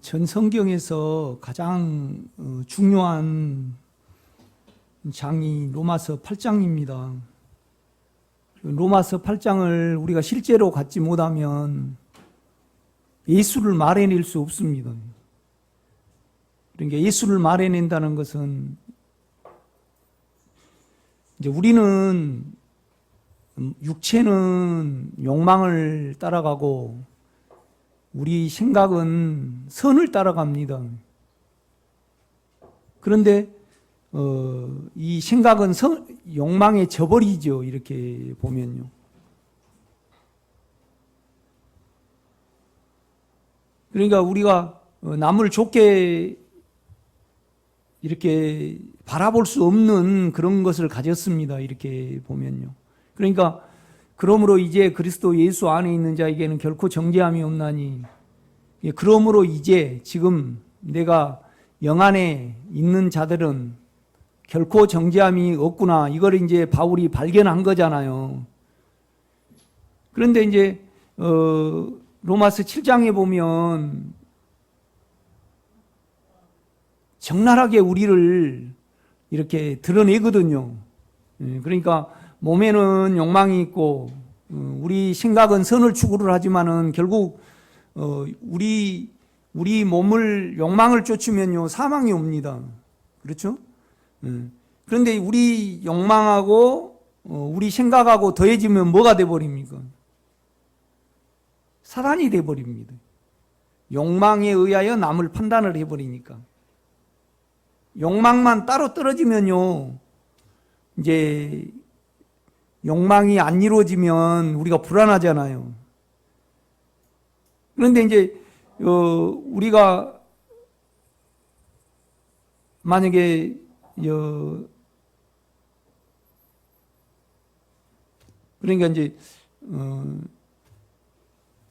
전 성경에서 가장 중요한 장이 로마서 8장입니다. 로마서 8장을 우리가 실제로 갖지 못하면 예수를 말해낼 수 없습니다. 그러니까 예수를 말해낸다는 것은 이제 우리는 육체는 욕망을 따라가고 우리 생각은 선을 따라갑니다. 그런데 이 생각은 욕망에 져버리죠. 이렇게 보면요. 그러니까 우리가 남을 좋게 이렇게 바라볼 수 없는 그런 것을 가졌습니다. 이렇게 보면요. 그러니까 그러므로 이제 그리스도 예수 안에 있는 자에게는 결코 정죄함이 없나니, 그러므로 이제 지금 내가 영 안에 있는 자들은 결코 정죄함이 없구나. 이걸 이제 바울이 발견한 거잖아요. 그런데 이제 로마서 7장에 보면 적나라하게 우리를 이렇게 드러내거든요. 그러니까 몸에는 욕망이 있고 우리 생각은 선을 추구를 하지만은 결국 우리 몸을 욕망을 쫓으면요 사망이 옵니다. 그렇죠? 그런데 우리 욕망하고 우리 생각하고 더해지면 뭐가 돼버립니까? 사단이 돼버립니다. 욕망에 의하여 남을 판단을 해버리니까. 욕망만 따로 떨어지면요 이제 욕망이 안 이루어지면 우리가 불안하잖아요. 그런데 이제 우리가 만약에 그러니까 이제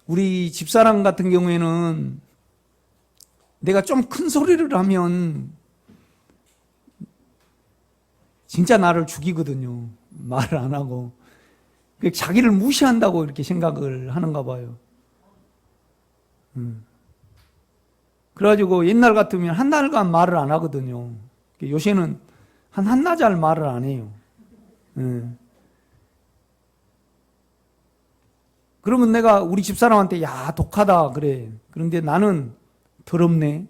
우리 집사람 같은 경우에는 내가 좀 큰 소리를 하면 진짜 나를 죽이거든요. 말을 안 하고. 자기를 무시한다고 이렇게 생각을 하는가 봐요. 그래가지고 옛날 같으면 한 달간 말을 안 하거든요. 요새는 한 한나절 말을 안 해요. 그러면 내가 우리 집사람한테 야 독하다 그래. 그런데 나는 더럽네.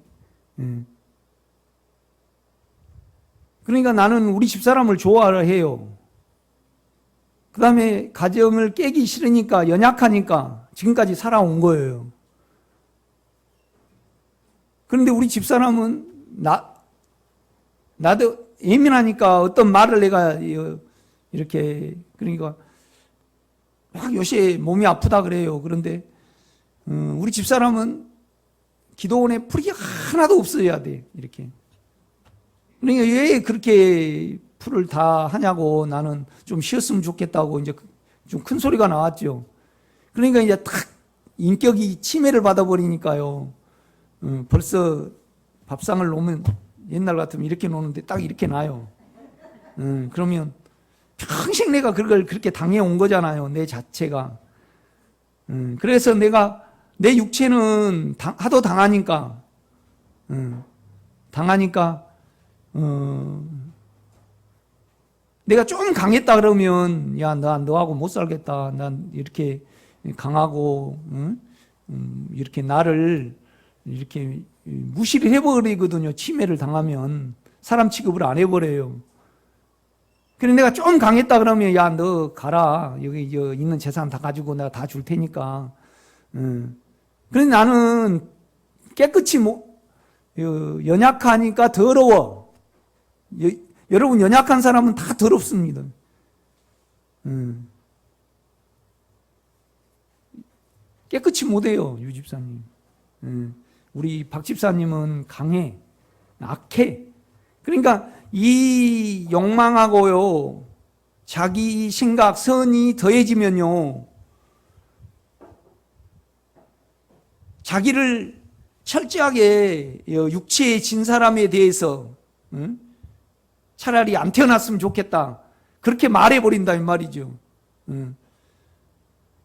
그러니까 나는 우리 집사람을 좋아해요. 그 다음에 가정을 깨기 싫으니까 연약하니까 지금까지 살아온 거예요. 그런데 우리 집사람은 나도 예민하니까 어떤 말을 내가 이렇게 그러니까 막 요새 몸이 아프다 그래요. 그런데 우리 집사람은 기도원에 풀이 하나도 없어야 돼. 이렇게. 그러니까 왜 그렇게 풀을 다 하냐고 나는 좀 쉬었으면 좋겠다고 이제 좀 큰 소리가 나왔죠. 그러니까 이제 탁 인격이 침해를 받아버리니까요. 벌써 밥상을 놓으면 옛날 같으면 이렇게 놓는데 딱 이렇게 놔요. 그러면 평생 내가 그걸 그렇게 당해온 거잖아요. 내 자체가. 그래서 내가 내 육체는 하도 당하니까 내가 좀 강했다 그러면 야 너하고 못 살겠다. 난 이렇게 강하고 이렇게 나를 이렇게 무시를 해버리거든요. 침해를 당하면 사람 취급을 안 해버려요. 그런데 내가 좀 강했다 그러면 야 너 가라. 여기 있는 재산 다 가지고 내가 다 줄 테니까. 그런데 나는 깨끗이 연약하니까 더러워. 여러분 연약한 사람은 다 더럽습니다. 깨끗이 못해요. 유 집사님. 우리 박 집사님은 강해. 악해. 그러니까 이 욕망하고요 자기 생각 선이 더해지면요 자기를 철저하게 육체에 진 사람에 대해서 차라리 안 태어났으면 좋겠다 그렇게 말해버린다 이 말이죠.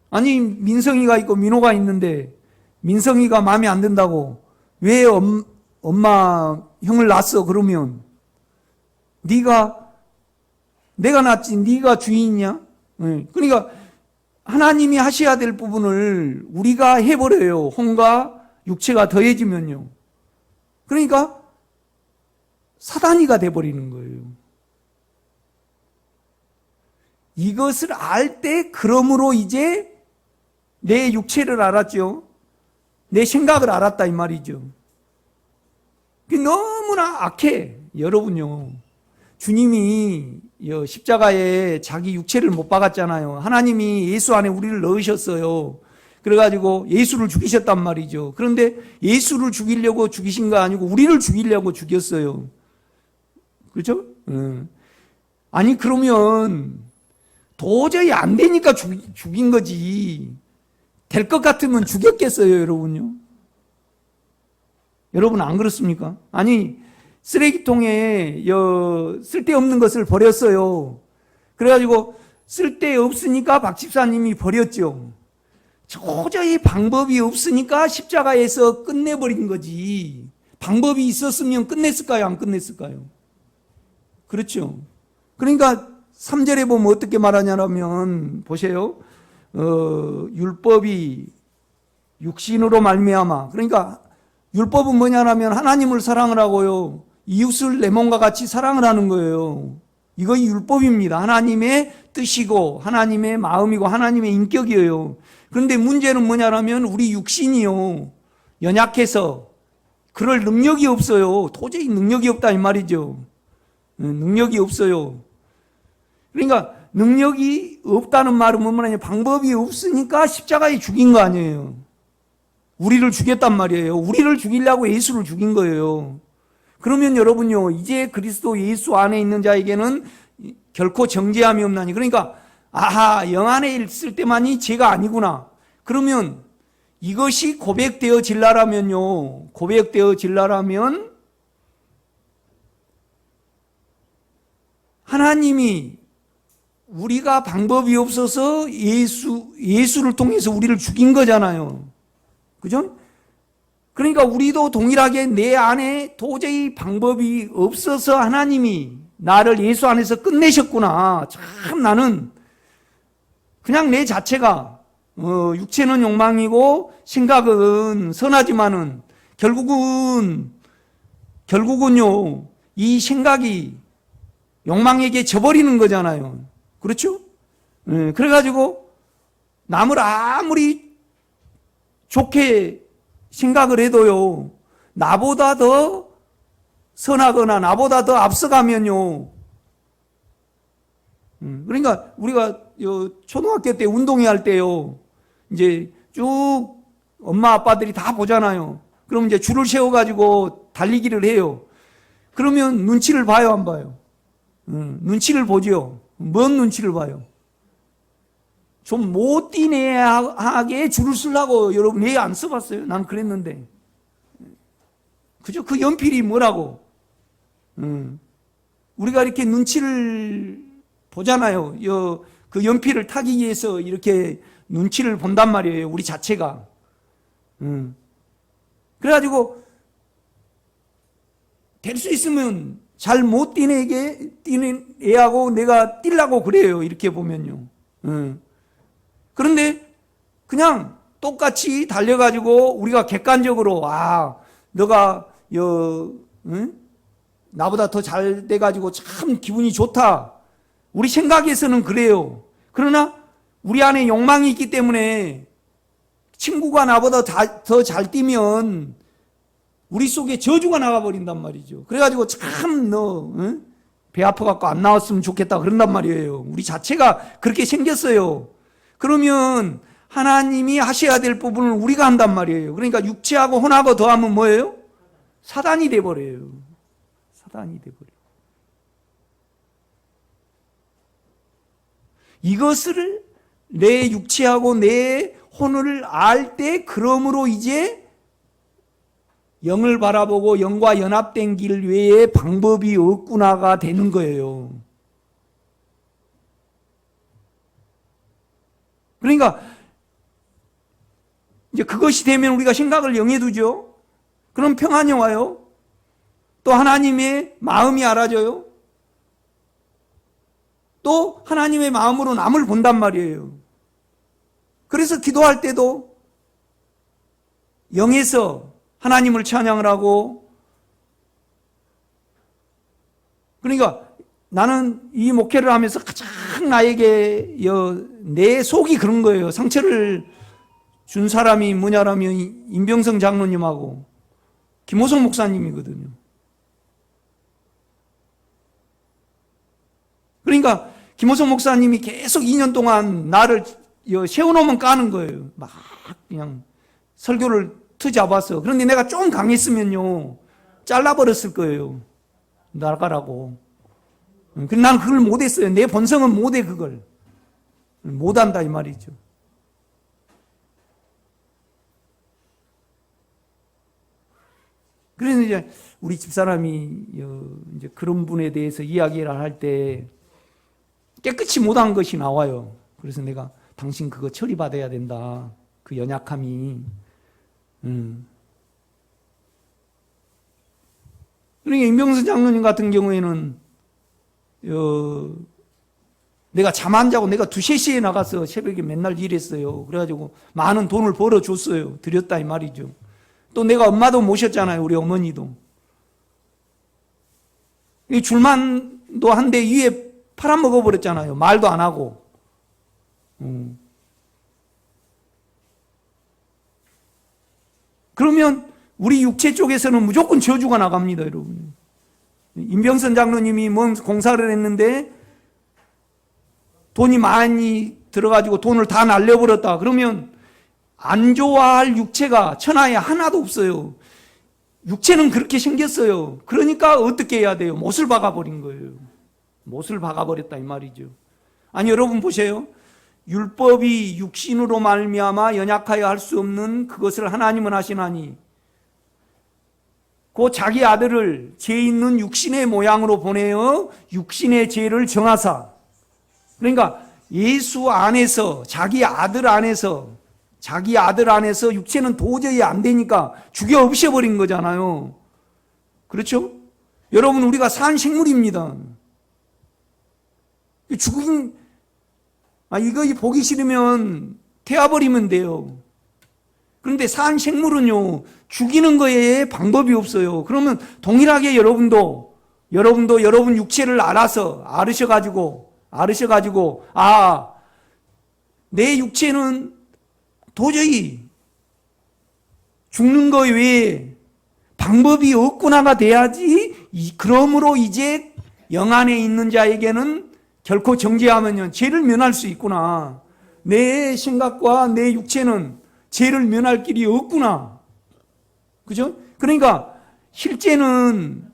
아니 민성이가 있고 민호가 있는데 민성이가 마음에 안 든다고 왜 엄마 형을 낳았어? 그러면 내가 낳았지 네가 주인이냐? 그러니까 하나님이 하셔야 될 부분을 우리가 해버려요. 혼과 육체가 더해지면요. 그러니까 사단이가 돼버리는 거예요. 이것을 알 때 그러므로 이제 내 육체를 알았죠. 내 생각을 알았다 이 말이죠. 그게 너무나 악해. 여러분요. 주님이 십자가에 자기 육체를 못 박았잖아요. 하나님이 예수 안에 우리를 넣으셨어요. 그래가지고 예수를 죽이셨단 말이죠. 그런데 예수를 죽이려고 죽이신 거 아니고 우리를 죽이려고 죽였어요. 그렇죠? 아니 그러면 도저히 안 되니까 죽인 거지. 될 것 같으면 죽였겠어요, 여러분요? 여러분 안 그렇습니까? 아니 쓰레기통에 쓸데없는 것을 버렸어요. 그래가지고 쓸데없으니까 박 집사님이 버렸죠. 도저히 방법이 없으니까 십자가에서 끝내버린 거지. 방법이 있었으면 끝냈을까요? 안 끝냈을까요? 그렇죠. 그러니까 3절에 보면 어떻게 말하냐면 보세요. 율법이 육신으로 말미암아. 그러니까 율법은 뭐냐면 하나님을 사랑을 하고요. 이웃을 내 몸과 같이 사랑을 하는 거예요. 이거 율법입니다. 하나님의 뜻이고 하나님의 마음이고 하나님의 인격이에요. 그런데 문제는 뭐냐면 우리 육신이요. 연약해서 그럴 능력이 없어요. 도저히 능력이 없다 이 말이죠. 능력이 없어요. 그러니까 능력이 없다는 말은 뭐냐면 방법이 없으니까 십자가에 죽인 거 아니에요. 우리를 죽였단 말이에요. 우리를 죽이려고 예수를 죽인 거예요. 그러면 여러분요, 이제 그리스도 예수 안에 있는 자에게는 결코 정죄함이 없나니. 그러니까 아하, 영 안에 있을 때만이 죄가 아니구나. 그러면 이것이 고백되어질라라면요, 고백되어질라라면 하나님이 우리가 방법이 없어서 예수를 통해서 우리를 죽인 거잖아요. 그죠? 그러니까 우리도 동일하게 내 안에 도저히 방법이 없어서 하나님이 나를 예수 안에서 끝내셨구나. 참 나는 그냥 내 자체가 육체는 욕망이고 생각은 선하지만은 결국은요 이 생각이 욕망에게 져버리는 거잖아요. 그렇죠? 그래가지고 남을 아무리 좋게 생각을 해도요, 나보다 더 선하거나 나보다 더 앞서가면요. 그러니까 우리가 초등학교 때 운동회 할 때요, 이제 쭉 엄마 아빠들이 다 보잖아요. 그럼 이제 줄을 세워가지고 달리기를 해요. 그러면 눈치를 봐요, 안 봐요? 눈치를 보죠. 뭔 눈치를 봐요? 좀 못 뛰네하게 줄을 쓰려고 여러분 왜 안 써봤어요? 난 그랬는데. 그죠? 그 연필이 뭐라고? 우리가 이렇게 눈치를 보잖아요. 그 연필을 타기 위해서 이렇게 눈치를 본단 말이에요. 우리 자체가. 그래가지고 될 수 있으면 잘 못 뛰는 애하고 내가 뛰려고 그래요. 이렇게 보면요. 그런데 그냥 똑같이 달려가지고 우리가 객관적으로 너가 나보다 더 잘 돼가지고 참 기분이 좋다. 우리 생각에서는 그래요. 그러나 우리 안에 욕망이 있기 때문에 친구가 나보다 더 잘 뛰면 우리 속에 저주가 나가버린단 말이죠. 그래가지고 참 너 배 아파갖고 안 나왔으면 좋겠다 그런단 말이에요. 우리 자체가 그렇게 생겼어요. 그러면 하나님이 하셔야 될 부분을 우리가 한단 말이에요. 그러니까 육체하고 혼하고 더하면 뭐예요? 사단이 돼버려요. 사단이 돼버려요. 이것을 내 육체하고 내 혼을 알 때 그러므로 이제 영을 바라보고 영과 연합된 길 외에 방법이 없구나가 되는 거예요. 그러니까 이제 그것이 되면 우리가 생각을 영에 두죠. 그럼 평안이 와요. 또 하나님의 마음이 알아져요. 또 하나님의 마음으로 남을 본단 말이에요. 그래서 기도할 때도 영에서 하나님을 찬양을 하고, 그러니까 나는 이 목회를 하면서 가장 나에게 내 속이 그런 거예요. 상처를 준 사람이 뭐냐라면 임병성 장로님하고 김호성 목사님이거든요. 그러니까 김호성 목사님이 계속 2년 동안 나를 세워놓으면 까는 거예요. 막 그냥 설교를 트잡아서. 그런데 내가 좀 강했으면요 잘라버렸을 거예요. 나가라고. 근데 나는 그걸 못했어요. 내 본성은 못해. 그걸 못한다 이 말이죠. 그래서 이제 우리 집사람이 이제 그런 분에 대해서 이야기를 할 때 깨끗이 못한 것이 나와요. 그래서 내가 당신 그거 처리받아야 된다. 그 연약함이. 그러니까 임병수 장로님 같은 경우에는 내가 잠 안 자고 내가 2, 3시에 나가서 새벽에 맨날 일했어요. 그래가지고 많은 돈을 벌어줬어요. 드렸다 이 말이죠. 또 내가 엄마도 모셨잖아요. 우리 어머니도. 이 줄만도 한데 위에 팔아먹어버렸잖아요. 말도 안 하고. 그러면 우리 육체 쪽에서는 무조건 저주가 나갑니다, 여러분. 임병선 장로님이 뭔 공사를 했는데 돈이 많이 들어가지고 돈을 다 날려버렸다. 그러면 안 좋아할 육체가 천하에 하나도 없어요. 육체는 그렇게 생겼어요. 그러니까 어떻게 해야 돼요? 못을 박아버린 거예요. 못을 박아버렸다 이 말이죠. 아니 여러분 보세요. 율법이 육신으로 말미암아 연약하여 할 수 없는 그것을 하나님은 하시나니 그 자기 아들을 죄 있는 육신의 모양으로 보내어 육신의 죄를 정하사. 그러니까 예수 안에서 자기 아들 안에서 육체는 도저히 안 되니까 죽여 없애버린 거잖아요. 그렇죠? 여러분 우리가 산 생물입니다. 이거 보기 싫으면 태워버리면 돼요. 그런데 산 생물은요 죽이는 거에 방법이 없어요. 그러면 동일하게 여러분도 여러분 육체를 알으셔가지고 내 육체는 도저히 죽는 거 외에 방법이 없구나가 돼야지. 그러므로 이제 영 안에 있는 자에게는 결코 정죄하면요 죄를 면할 수 있구나. 내 생각과 내 육체는 죄를 면할 길이 없구나. 그죠? 그러니까 실제는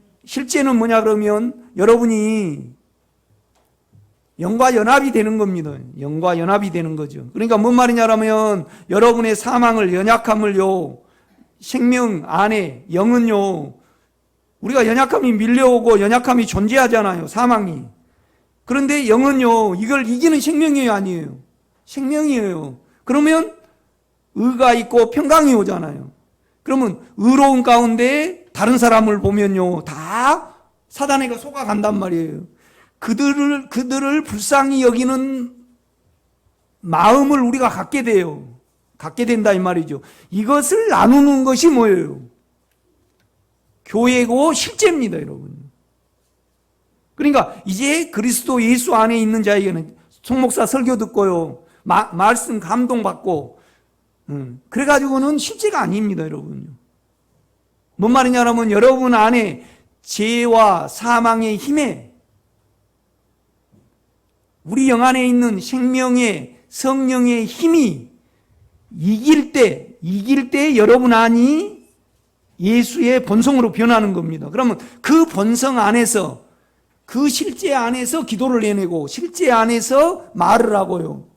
뭐냐 그러면 여러분이 영과 연합이 되는 겁니다. 영과 연합이 되는 거죠. 그러니까 뭔 말이냐면 여러분의 사망을, 연약함을요 생명 안에 영은요 우리가 연약함이 밀려오고 연약함이 존재하잖아요. 사망이. 그런데 영은요 이걸 이기는 생명이 아니에요. 생명이에요. 그러면 의가 있고 평강이 오잖아요. 그러면 의로운 가운데 다른 사람을 보면요 다 사단에게 속아간단 말이에요. 그들을 불쌍히 여기는 마음을 우리가 갖게 된다 이 말이죠. 이것을 나누는 것이 뭐예요? 교회고 실제입니다, 여러분. 그러니까 이제 그리스도 예수 안에 있는 자에게는 송 목사 설교 듣고요 말씀 감동받고 그래가지고는 실제가 아닙니다, 여러분. 뭔 말이냐면 여러분 안에 죄와 사망의 힘에 우리 영 안에 있는 생명의 성령의 힘이 이길 때 여러분 안이 예수의 본성으로 변하는 겁니다. 그러면 그 본성 안에서 그 실제 안에서 기도를 해내고 실제 안에서 말을 하고요.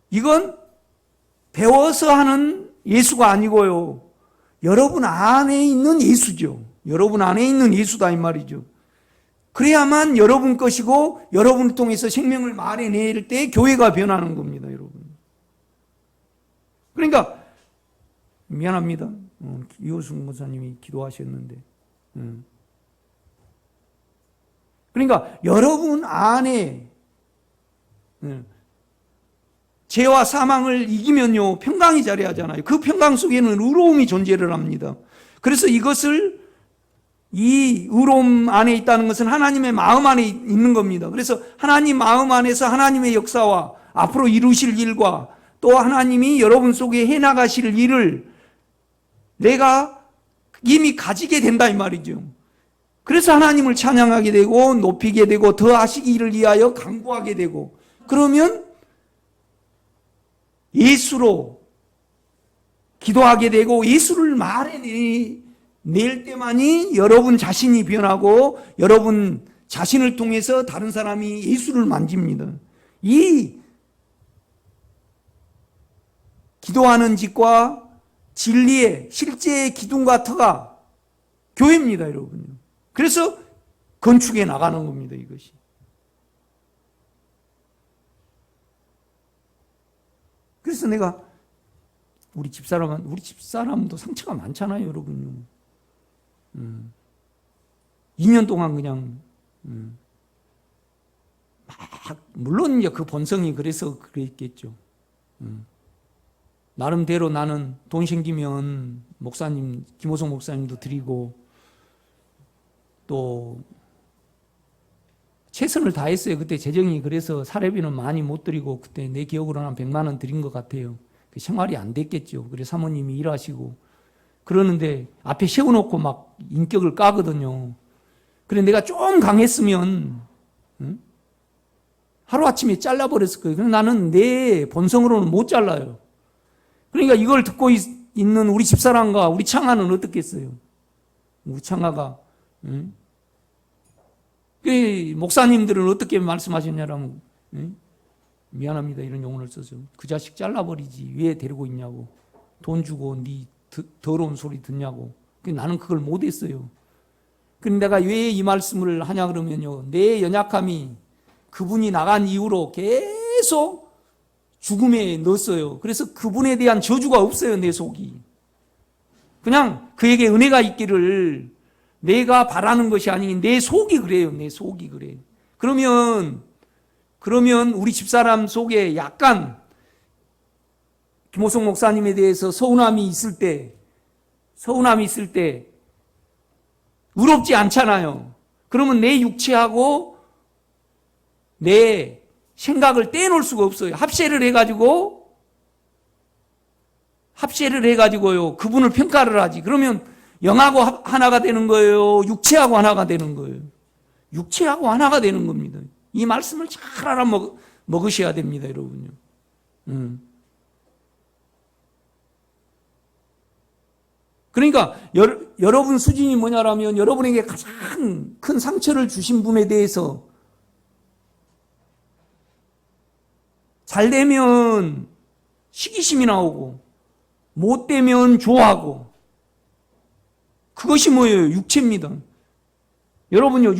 이건 배워서 하는 예수가 아니고요. 여러분 안에 있는 예수죠. 여러분 안에 있는 예수다 이 말이죠. 그래야만 여러분 것이고 여러분을 통해서 생명을 말해낼 때 교회가 변하는 겁니다, 여러분. 그러니까 미안합니다. 이호승 목사님이 기도하셨는데. 그러니까 여러분 안에 죄와 사망을 이기면요 평강이 자리하잖아요. 그 평강 속에는 의로움이 존재를 합니다. 그래서 이것을 이 의로움 안에 있다는 것은 하나님의 마음 안에 있는 겁니다. 그래서 하나님 마음 안에서 하나님의 역사와 앞으로 이루실 일과 또 하나님이 여러분 속에 해나가실 일을 내가 이미 가지게 된다 이 말이죠. 그래서 하나님을 찬양하게 되고 높이게 되고 더 하시기를 위하여 간구하게 되고 그러면 예수로 기도하게 되고 예수를 말해낼 때만이 여러분 자신이 변하고 여러분 자신을 통해서 다른 사람이 예수를 만집니다. 이 기도하는 짓과 진리의 실제의 기둥과 터가 교회입니다, 여러분. 그래서 건축해 나가는 겁니다, 이것이. 그래서 내가 우리 집사람도 상처가 많잖아요, 여러분. 2년 동안 그냥 물론 이제 그 본성이 그래서 그랬겠죠. 나름대로 나는 돈 생기면 목사님, 김호성 목사님도 드리고 또 최선을 다했어요. 그때 재정이 그래서 사례비는 많이 못 드리고 그때 내 기억으로는 한 100만 원 드린 것 같아요. 그 생활이 안 됐겠죠. 그래서 사모님이 일하시고 그러는데 앞에 세워놓고 막 인격을 까거든요. 그래 내가 좀 강했으면 하루아침에 잘라버렸을 거예요. 근데 나는 내 본성으로는 못 잘라요. 그러니까 이걸 듣고 있는 우리 집사람과 우리 창아는 어떻겠어요? 우리 창아가 그 목사님들은 어떻게 말씀하셨냐라면 미안합니다 이런 용어를 써서 그 자식 잘라버리지 왜 데리고 있냐고 돈 주고 네 더러운 소리 듣냐고 나는 그걸 못했어요. 근데 내가 왜 이 말씀을 하냐 그러면요 내 연약함이 그분이 나간 이후로 계속 죽음에 넣었어요. 그래서 그분에 대한 저주가 없어요, 내 속이. 그냥 그에게 은혜가 있기를 내가 바라는 것이 아닌 내 속이 그래요, 내 속이 그래요. 그러면 우리 집사람 속에 약간 김호성 목사님에 대해서 서운함이 있을 때 의롭지 않잖아요. 그러면 내 육체하고 내 생각을 떼놓을 수가 없어요. 합세를 해가지고요. 그분을 평가를 하지. 그러면 영하고 하나가 되는 거예요. 육체하고 하나가 되는 거예요. 육체하고 하나가 되는 겁니다. 이 말씀을 잘 알아먹으셔야 됩니다, 여러분요. 그러니까 여러분 수준이 뭐냐라면 여러분에게 가장 큰 상처를 주신 분에 대해서 잘 되면 시기심이 나오고 못 되면 좋아하고 그것이 뭐예요? 육체입니다. 여러분요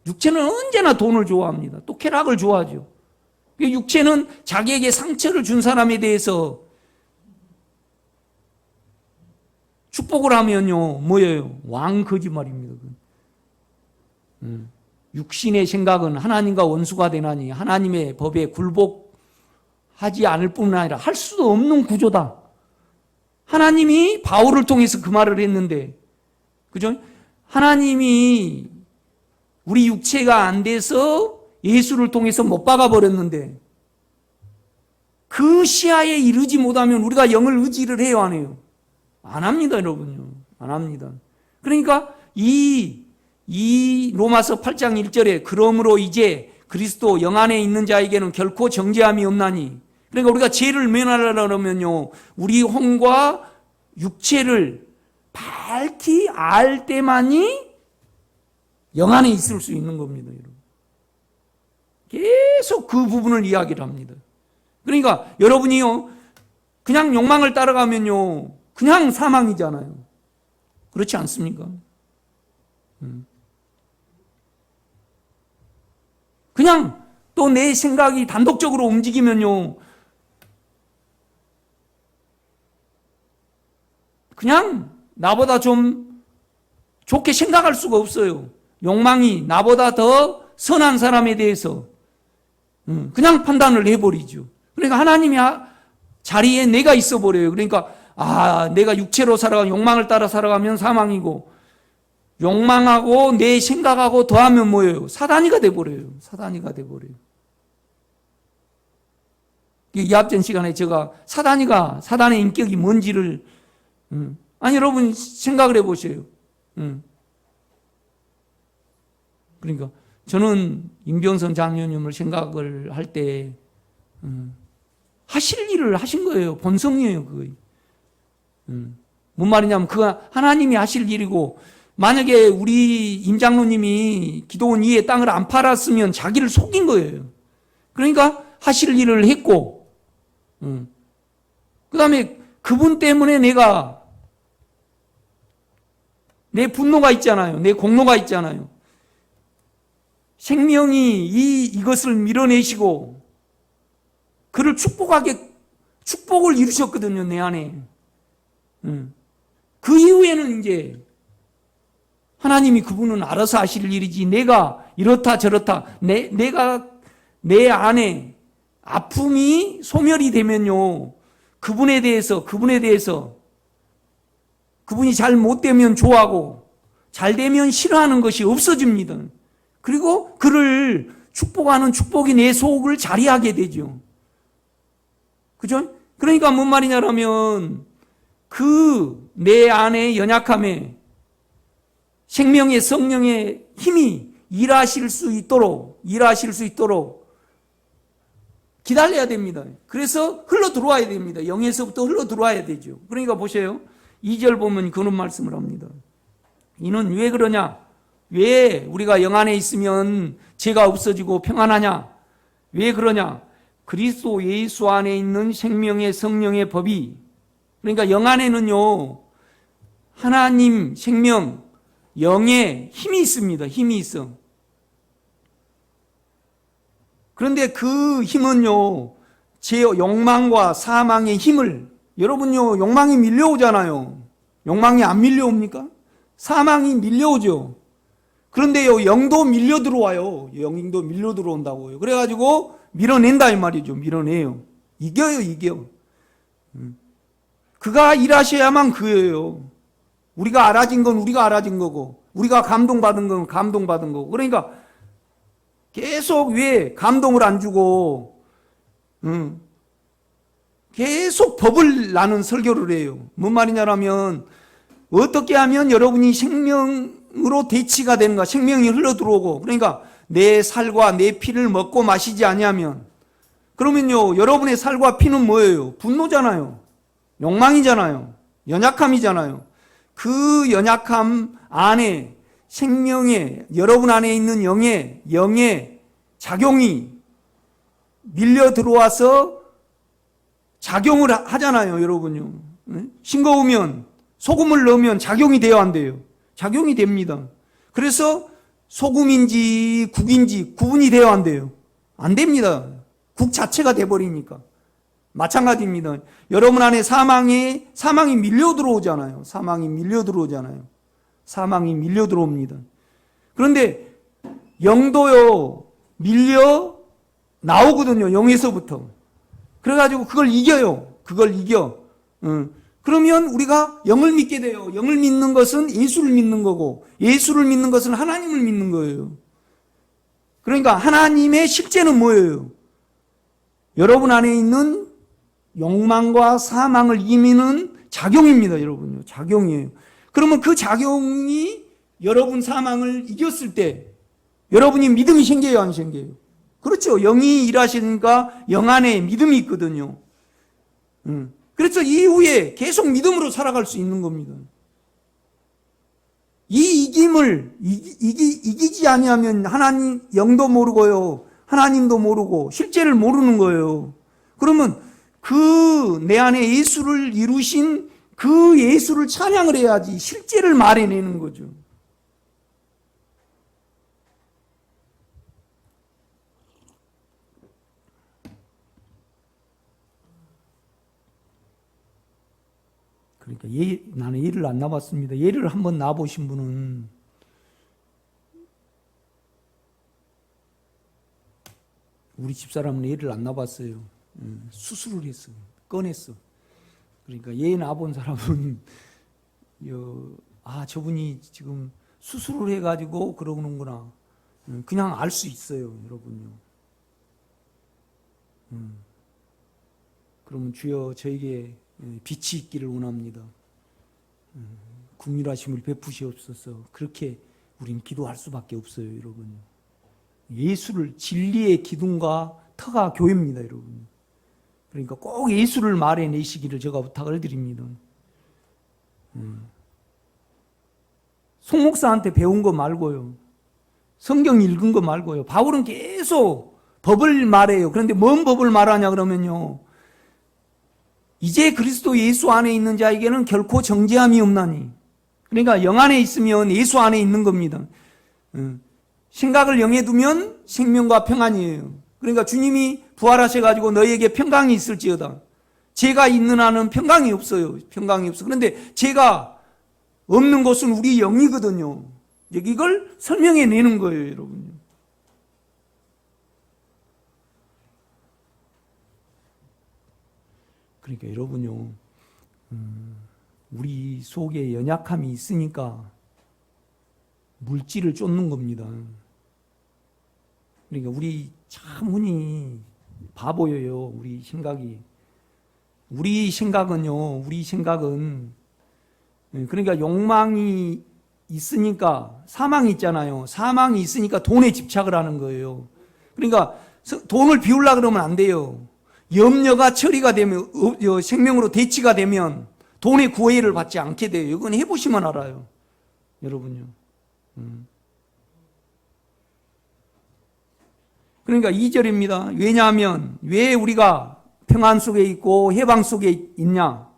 육체는 언제나 돈을 좋아합니다. 또 쾌락을 좋아하죠. 육체는 자기에게 상처를 준 사람에 대해서 축복을 하면요 뭐예요? 왕 거짓말입니다. 육신의 생각은 하나님과 원수가 되나니 하나님의 법에 굴복하지 않을 뿐만 아니라 할 수도 없는 구조다. 하나님이 바울을 통해서 그 말을 했는데, 그죠? 하나님이 우리 육체가 안 돼서 예수를 통해서 못 박아버렸는데, 그 시야에 이르지 못하면 우리가 영을 의지를 해요, 안 해요? 안 합니다, 여러분요. 안 합니다. 그러니까 이 로마서 8장 1절에 그러므로 이제 그리스도 영 안에 있는 자에게는 결코 정죄함이 없나니 그러니까 우리가 죄를 면하려면요 우리 혼과 육체를 밝히 알 때만이 영 안에 있을 수 있는 겁니다, 여러분. 계속 그 부분을 이야기를 합니다. 그러니까 여러분이요 그냥 욕망을 따라가면요 그냥 사망이잖아요. 그렇지 않습니까? 그냥 또 내 생각이 단독적으로 움직이면요 그냥 나보다 좀 좋게 생각할 수가 없어요. 욕망이 나보다 더 선한 사람에 대해서 그냥 판단을 해버리죠. 그러니까 하나님의 자리에 내가 있어버려요. 그러니까 내가 육체로 살아가 욕망을 따라 살아가면 사망이고, 욕망하고 내 생각하고 더하면 뭐예요? 사단이가 돼버려요. 사단이가 돼버려요. 이 앞전 시간에 제가 사단의 인격이 뭔지를, 여러분 생각을 해보세요. 그러니까 저는 임병선 장로님을 생각을 할 때, 하실 일을 하신 거예요. 본성이에요, 그거. 뭔 말이냐면, 그거 하나님이 하실 일이고, 만약에 우리 임 장로님이 기도원 이에 땅을 안 팔았으면 자기를 속인 거예요. 그러니까 하실 일을 했고, 그 다음에 그분 때문에 내 분노가 있잖아요. 내 공로가 있잖아요. 생명이 이것을 밀어내시고, 그를 축복을 이루셨거든요, 내 안에. 그 이후에는 이제, 하나님이 그분은 알아서 하실 일이지, 내가 이렇다 저렇다, 내가 내 안에 아픔이 소멸이 되면요, 그분에 대해서 그분이 잘 못되면 좋아하고 잘 되면 싫어하는 것이 없어집니다. 그리고 그를 축복하는 축복이 내 속을 자리하게 되죠. 그죠? 그러니까 뭔 말이냐면, 내 안의 연약함에 생명의 성령의 힘이 일하실 수 있도록 기다려야 됩니다. 그래서 흘러 들어와야 됩니다. 영에서부터 흘러 들어와야 되죠. 그러니까 보세요. 2절 보면 그런 말씀을 합니다. 이는 왜 그러냐? 왜 우리가 영 안에 있으면 죄가 없어지고 평안하냐? 왜 그러냐? 그리스도 예수 안에 있는 생명의 성령의 법이, 그러니까 영 안에는요, 하나님 생명, 영의 힘이 있습니다. 힘이 있어. 그런데 그 힘은요, 제 욕망과 사망의 힘을, 여러분요, 욕망이 밀려오잖아요. 욕망이 안 밀려옵니까? 사망이 밀려오죠. 그런데요, 영도 밀려 들어와요. 영도 밀려 들어온다고요. 그래가지고 밀어낸다 이 말이죠. 밀어내요. 이겨. 그가 일하셔야만 그예요. 우리가 알아진 건 우리가 알아진 거고, 우리가 감동받은 건 감동받은 거고. 그러니까 계속 왜 감동을 안 주고 계속 법을 나는 설교를 해요. 뭔 말이냐면, 어떻게 하면 여러분이 생명으로 대치가 되는가, 생명이 흘러 들어오고, 그러니까 내 살과 내 피를 먹고 마시지 아니하면, 그러면요, 여러분의 살과 피는 뭐예요? 분노잖아요. 욕망이잖아요. 연약함이잖아요. 그 연약함 안에 생명의, 여러분 안에 있는 영의 작용이 밀려 들어와서 작용을 하잖아요, 여러분요. 싱거우면, 소금을 넣으면 작용이 돼요, 안 돼요? 작용이 됩니다. 그래서 소금인지 국인지 구분이 돼요, 안 돼요? 안 됩니다. 국 자체가 돼버리니까. 마찬가지입니다. 여러분 안에 사망이 밀려 들어오잖아요. 사망이 밀려 들어옵니다. 그런데 영도요, 밀려 나오거든요. 영에서부터. 그래가지고 그걸 이겨. 그러면 우리가 영을 믿게 돼요. 영을 믿는 것은 예수를 믿는 거고, 예수를 믿는 것은 하나님을 믿는 거예요. 그러니까 하나님의 실제는 뭐예요? 여러분 안에 있는 욕망과 사망을 이기는 작용입니다, 여러분요. 작용이에요. 그러면 그 작용이 여러분 사망을 이겼을 때 여러분이 믿음이 생겨요, 안 생겨요? 그렇죠. 영이 일하시니까 영 안에 믿음이 있거든요. 그래서 이후에 계속 믿음으로 살아갈 수 있는 겁니다. 이 이김을 이기지 아니하면 하나님 영도 모르고요, 하나님도 모르고 실제를 모르는 거예요. 그러면 그 내 안에 예수를 이루신 그 예수를 찬양을 해야지 실제를 말해내는 거죠. 그러니까 나는 예를 안 나봤습니다. 예를 한번 나보신 분은 우리 집사람은 예를 안 나봤어요. 수술을 했어. 꺼냈어. 그러니까 예 나본 사람은 저분이 지금 수술을 해가지고 그러는구나. 그냥 알 수 있어요, 여러분요. 그러면 주여 저에게 빛이 있기를 원합니다. 긍휼하심을 베푸시옵소서. 그렇게 우린 기도할 수밖에 없어요, 여러분요. 예수를 진리의 기둥과 터가 교회입니다, 여러분. 그러니까 꼭 예수를 말해내시기를 제가 부탁을 드립니다. 송 목사한테 배운 거 말고요. 성경 읽은 거 말고요. 바울은 계속 법을 말해요. 그런데 뭔 법을 말하냐 그러면요. 이제 그리스도 예수 안에 있는 자에게는 결코 정죄함이 없나니. 그러니까 영 안에 있으면 예수 안에 있는 겁니다. 생각을 영에 두면 생명과 평안이에요. 그러니까 주님이 부활하셔가지고 너희에게 평강이 있을지어다. 죄가 있는 한은 평강이 없어요. 평강이 없어. 그런데 죄가 없는 것은 우리 영이거든요. 이걸 설명해 내는 거예요, 여러분. 그러니까 여러분요, 우리 속에 연약함이 있으니까 물질을 쫓는 겁니다. 그러니까 우리 참 흔히 바보예요. 우리 생각은 그러니까 욕망이 있으니까 사망이 있잖아요. 사망이 있으니까 돈에 집착을 하는 거예요. 그러니까 돈을 비우려고 그러면 안 돼요. 염려가 처리가 되면, 생명으로 대치가 되면 돈의 구애를 받지 않게 돼요. 이건 해보시면 알아요. 여러분요. 그러니까 2절입니다. 왜냐하면 왜 우리가 평안 속에 있고 해방 속에 있냐?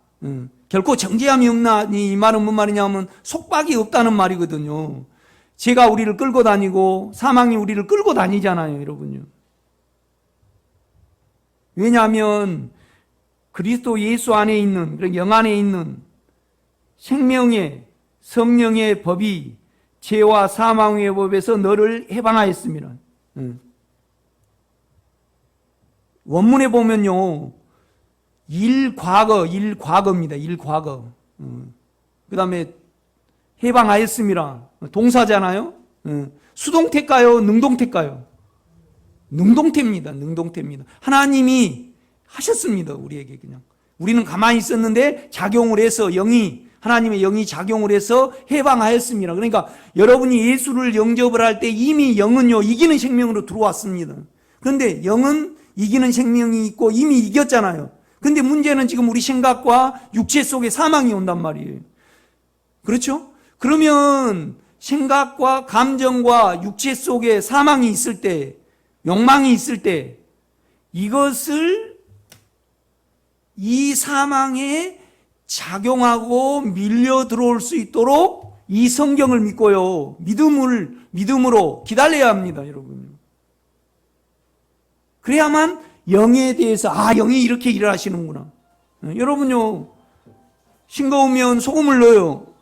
결코 정죄함이 없나니 이 말은 뭔 말이냐면 속박이 없다는 말이거든요. 죄가 우리를 끌고 다니고 사망이 우리를 끌고 다니잖아요, 여러분요. 왜냐하면 그리스도 예수 안에 있는, 영 안에 있는 생명의 성령의 법이 죄와 사망의 법에서 너를 해방하였습니다. 원문에 보면요, 일과거입니다. 일과거. 그 다음에 해방하였습니다. 동사잖아요. 수동태일까요? 능동태일까요? 능동태입니다. 능동태입니다. 하나님이 하셨습니다. 우리에게 그냥. 우리는 가만히 있었는데 작용을 해서 하나님의 영이 작용을 해서 해방하였습니다. 그러니까 여러분이 예수를 영접을 할 때 이미 영은요, 이기는 생명으로 들어왔습니다. 그런데 영은 이기는 생명이 있고 이미 이겼잖아요. 근데 문제는 지금 우리 생각과 육체 속에 사망이 온단 말이에요. 그렇죠? 그러면 생각과 감정과 육체 속에 사망이 있을 때, 욕망이 있을 때, 이것을 이 사망에 작용하고 밀려 들어올 수 있도록 이 성경을 믿고요, 믿음으로 기다려야 합니다, 여러분. 그래야만 영에 대해서 영이 이렇게 일을 하시는구나. 여러분요, 싱거우면 소금을 넣어요.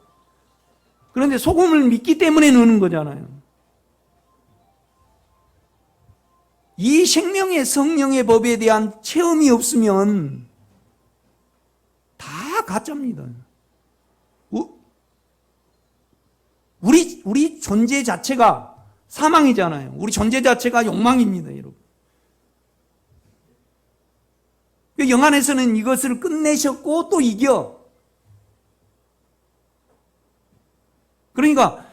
그런데 소금을 믿기 때문에 넣는 거잖아요. 이 생명의 성령의 법에 대한 체험이 없으면 다 가짜입니다. 우리 존재 자체가 사망이잖아요. 우리 존재 자체가 욕망입니다, 여러분. 영 안에서는 이것을 끝내셨고 또 이겨. 그러니까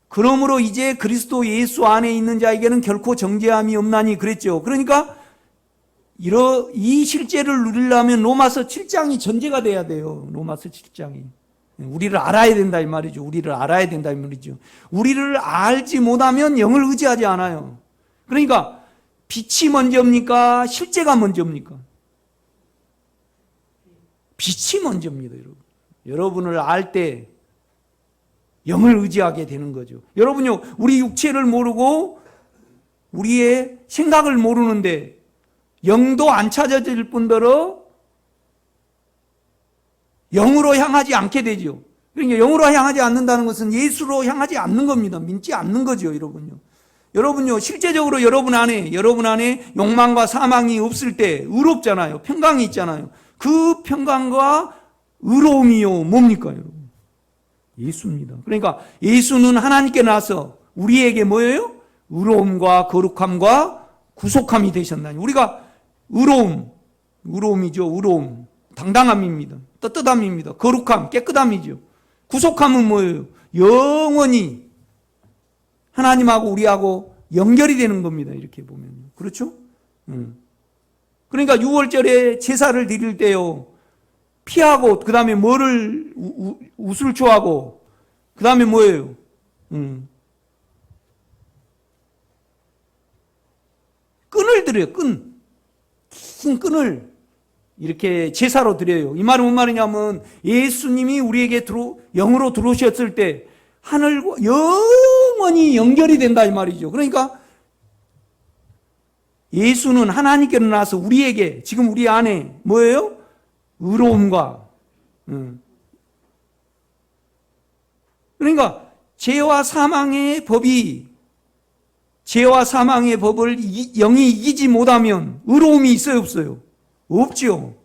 그러므로 이제 그리스도 예수 안에 있는 자에게는 결코 정죄함이 없나니 그랬죠. 그러니까 이 실제를 누리려면 로마서 7장이 전제가 돼야 돼요. 로마서 7장이. 우리를 알아야 된다 이 말이죠. 우리를 알아야 된다 이 말이죠. 우리를 알지 못하면 영을 의지하지 않아요. 그러니까 빛이 먼저입니까? 실제가 먼저입니까? 빛이 먼저입니다, 여러분. 여러분을 알 때 영을 의지하게 되는 거죠. 여러분요, 우리 육체를 모르고 우리의 생각을 모르는데 영도 안 찾아질 뿐더러 영으로 향하지 않게 되죠. 그러니까 영으로 향하지 않는다는 것은 예수로 향하지 않는 겁니다. 믿지 않는 거죠, 여러분요. 여러분요, 실제적으로 여러분 안에 욕망과 사망이 없을 때 의롭잖아요. 평강이 있잖아요. 그 평강과 의로움이요, 뭡니까, 여러분? 예수입니다. 그러니까 예수는 하나님께 나서 우리에게 뭐예요? 의로움과 거룩함과 구속함이 되셨나니. 우리가 의로움이죠. 의로움. 당당함입니다. 떳떳함입니다. 거룩함, 깨끗함이죠. 구속함은 뭐예요? 영원히 하나님하고 우리하고 연결이 되는 겁니다. 이렇게 보면. 그렇죠? 그러니까 6월절에 제사를 드릴 때요. 피하고 그 다음에 뭐를 우슬초하고 그 다음에 뭐예요? 끈을 드려요. 긴 끈을 이렇게 제사로 드려요. 이 말은 뭔 말이냐면 예수님이 우리에게 영으로 들어오셨을 때 하늘과 영원히 연결이 된다 이 말이죠. 그러니까 예수는 하나님께로 나서 우리에게 지금 우리 안에 뭐예요? 의로움과 그러니까 죄와 사망의 법을 영이 이기지 못하면 의로움이 있어요, 없어요? 없죠.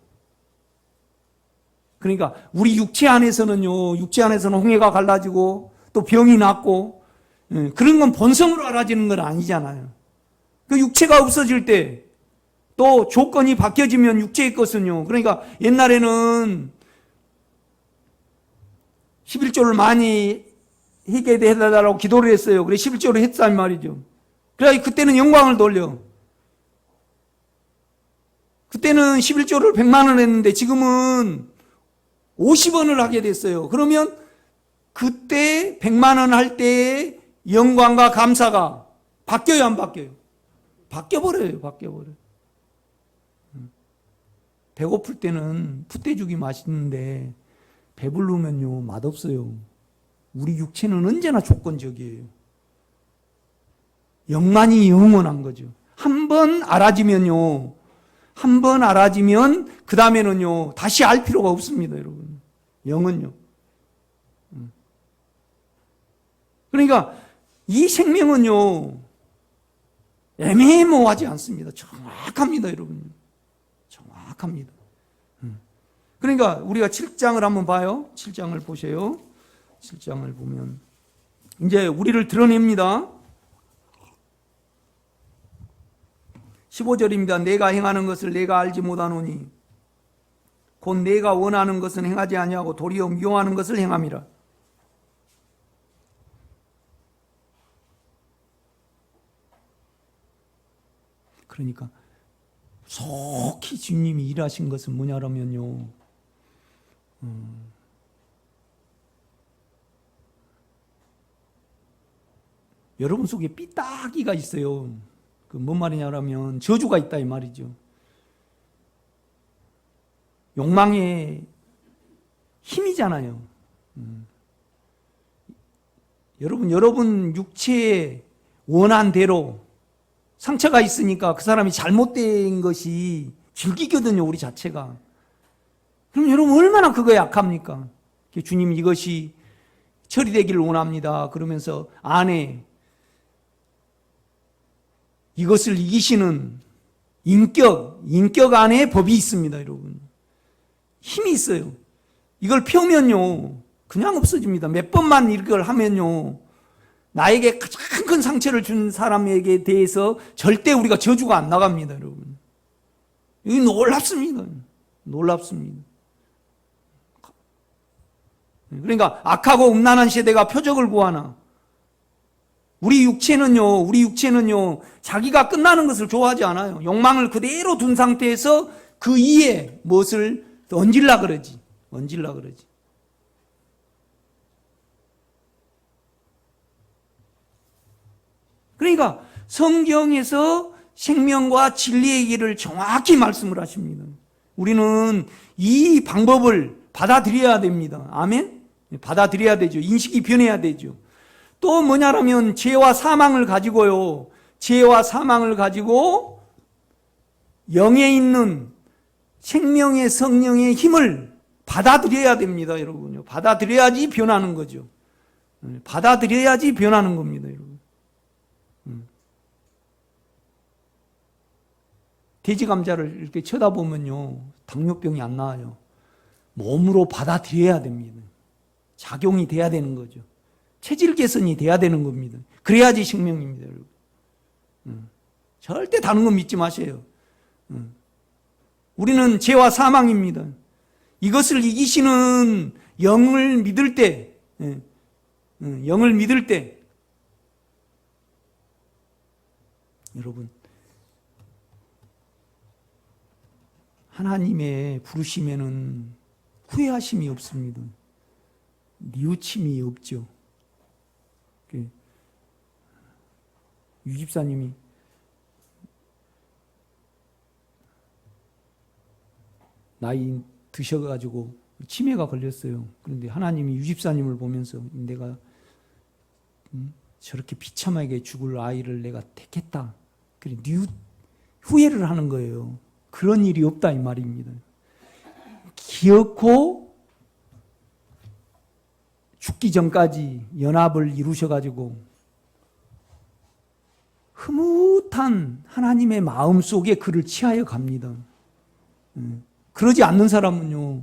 그러니까 우리 육체 안에서는 홍해가 갈라지고 또 병이 낫고 그런 건 본성으로 알아지는 건 아니잖아요. 그 육체가 없어질 때 또 조건이 바뀌어지면 육체의 것은요. 그러니까 옛날에는 11조를 많이 하게 해달라고 기도를 했어요. 그래 11조를 했단 말이죠. 그래 그때는 영광을 돌려. 그때는 11조를 100만 원 했는데 지금은 50원을 하게 됐어요. 그러면 그때 100만 원 할 때의 영광과 감사가 바뀌어요, 안 바뀌어요? 바뀌어버려요. 배고플 때는 풋대죽이 맛있는데 배부르면요 맛없어요. 우리 육체는 언제나 조건적이에요. 영만이 영원한 거죠. 한 번 알아지면 그 다음에는요 다시 알 필요가 없습니다, 여러분. 영은요. 그러니까 이 생명은요 애매모호하지 않습니다. 정확합니다, 여러분. 정확합니다. 그러니까 우리가 7장을 한번 봐요. 7장을 보세요. 7장을 보면 이제 우리를 드러냅니다. 15절입니다. 내가 행하는 것을 내가 알지 못하노니 곧 내가 원하는 것은 행하지 아니하고 도리어 미워하는 것을 행함이라. 그러니까 속히 주님이 일하신 것은 뭐냐면요. 여러분 속에 삐딱이가 있어요. 그 뭔 말이냐면 저주가 있다 이 말이죠. 욕망의 힘이잖아요. 여러분 육체의 원한대로 상처가 있으니까 그 사람이 잘못된 것이 즐기거든요, 우리 자체가. 그럼 여러분 얼마나 그거에 약합니까? 주님 이것이 처리되기를 원합니다. 그러면서 안에 이것을 이기시는 인격 안에 법이 있습니다, 여러분. 힘이 있어요. 이걸 펴면요, 그냥 없어집니다. 몇 번만 이걸 하면요, 나에게 가장 큰 상처를 준 사람에게 대해서 절대 우리가 저주가 안 나갑니다, 여러분. 이게 놀랍습니다. 그러니까 악하고 음란한 세대가 표적을 구하나 우리 육체는요 자기가 끝나는 것을 좋아하지 않아요. 욕망을 그대로 둔 상태에서 그 이에 무엇을 얹으려 그러지. 그러니까 성경에서 생명과 진리의 길을 정확히 말씀을 하십니다. 우리는 이 방법을 받아들여야 됩니다. 아멘? 받아들여야 되죠. 인식이 변해야 되죠. 또 뭐냐면 죄와 사망을 가지고요. 죄와 사망을 가지고 영에 있는 생명의 성령의 힘을 받아들여야 됩니다, 여러분요. 받아들여야지 변하는 거죠. 받아들여야지 변하는 겁니다, 여러분. 돼지 감자를 이렇게 쳐다보면요, 당뇨병이 안 나와요. 몸으로 받아들여야 됩니다. 작용이 돼야 되는 거죠. 체질 개선이 돼야 되는 겁니다. 그래야지 생명입니다, 여러분. 절대 다른 거 믿지 마세요. 우리는 죄와 사망입니다. 이것을 이기시는 영을 믿을 때, 영을 믿을 때, 여러분, 하나님의 부르심에는 후회하심이 없습니다. 뉘우침이 없죠. 유 집사님이 나이 드셔가지고 치매가 걸렸어요. 그런데 하나님이 유 집사님을 보면서 내가 저렇게 비참하게 죽을 아이를 내가 택했다. 그래, 후회를 하는 거예요. 그런 일이 없다 이 말입니다. 기어코 죽기 전까지 연합을 이루셔가지고 흐뭇한 하나님의 마음 속에 그를 취하여 갑니다. 그러지 않는 사람은요,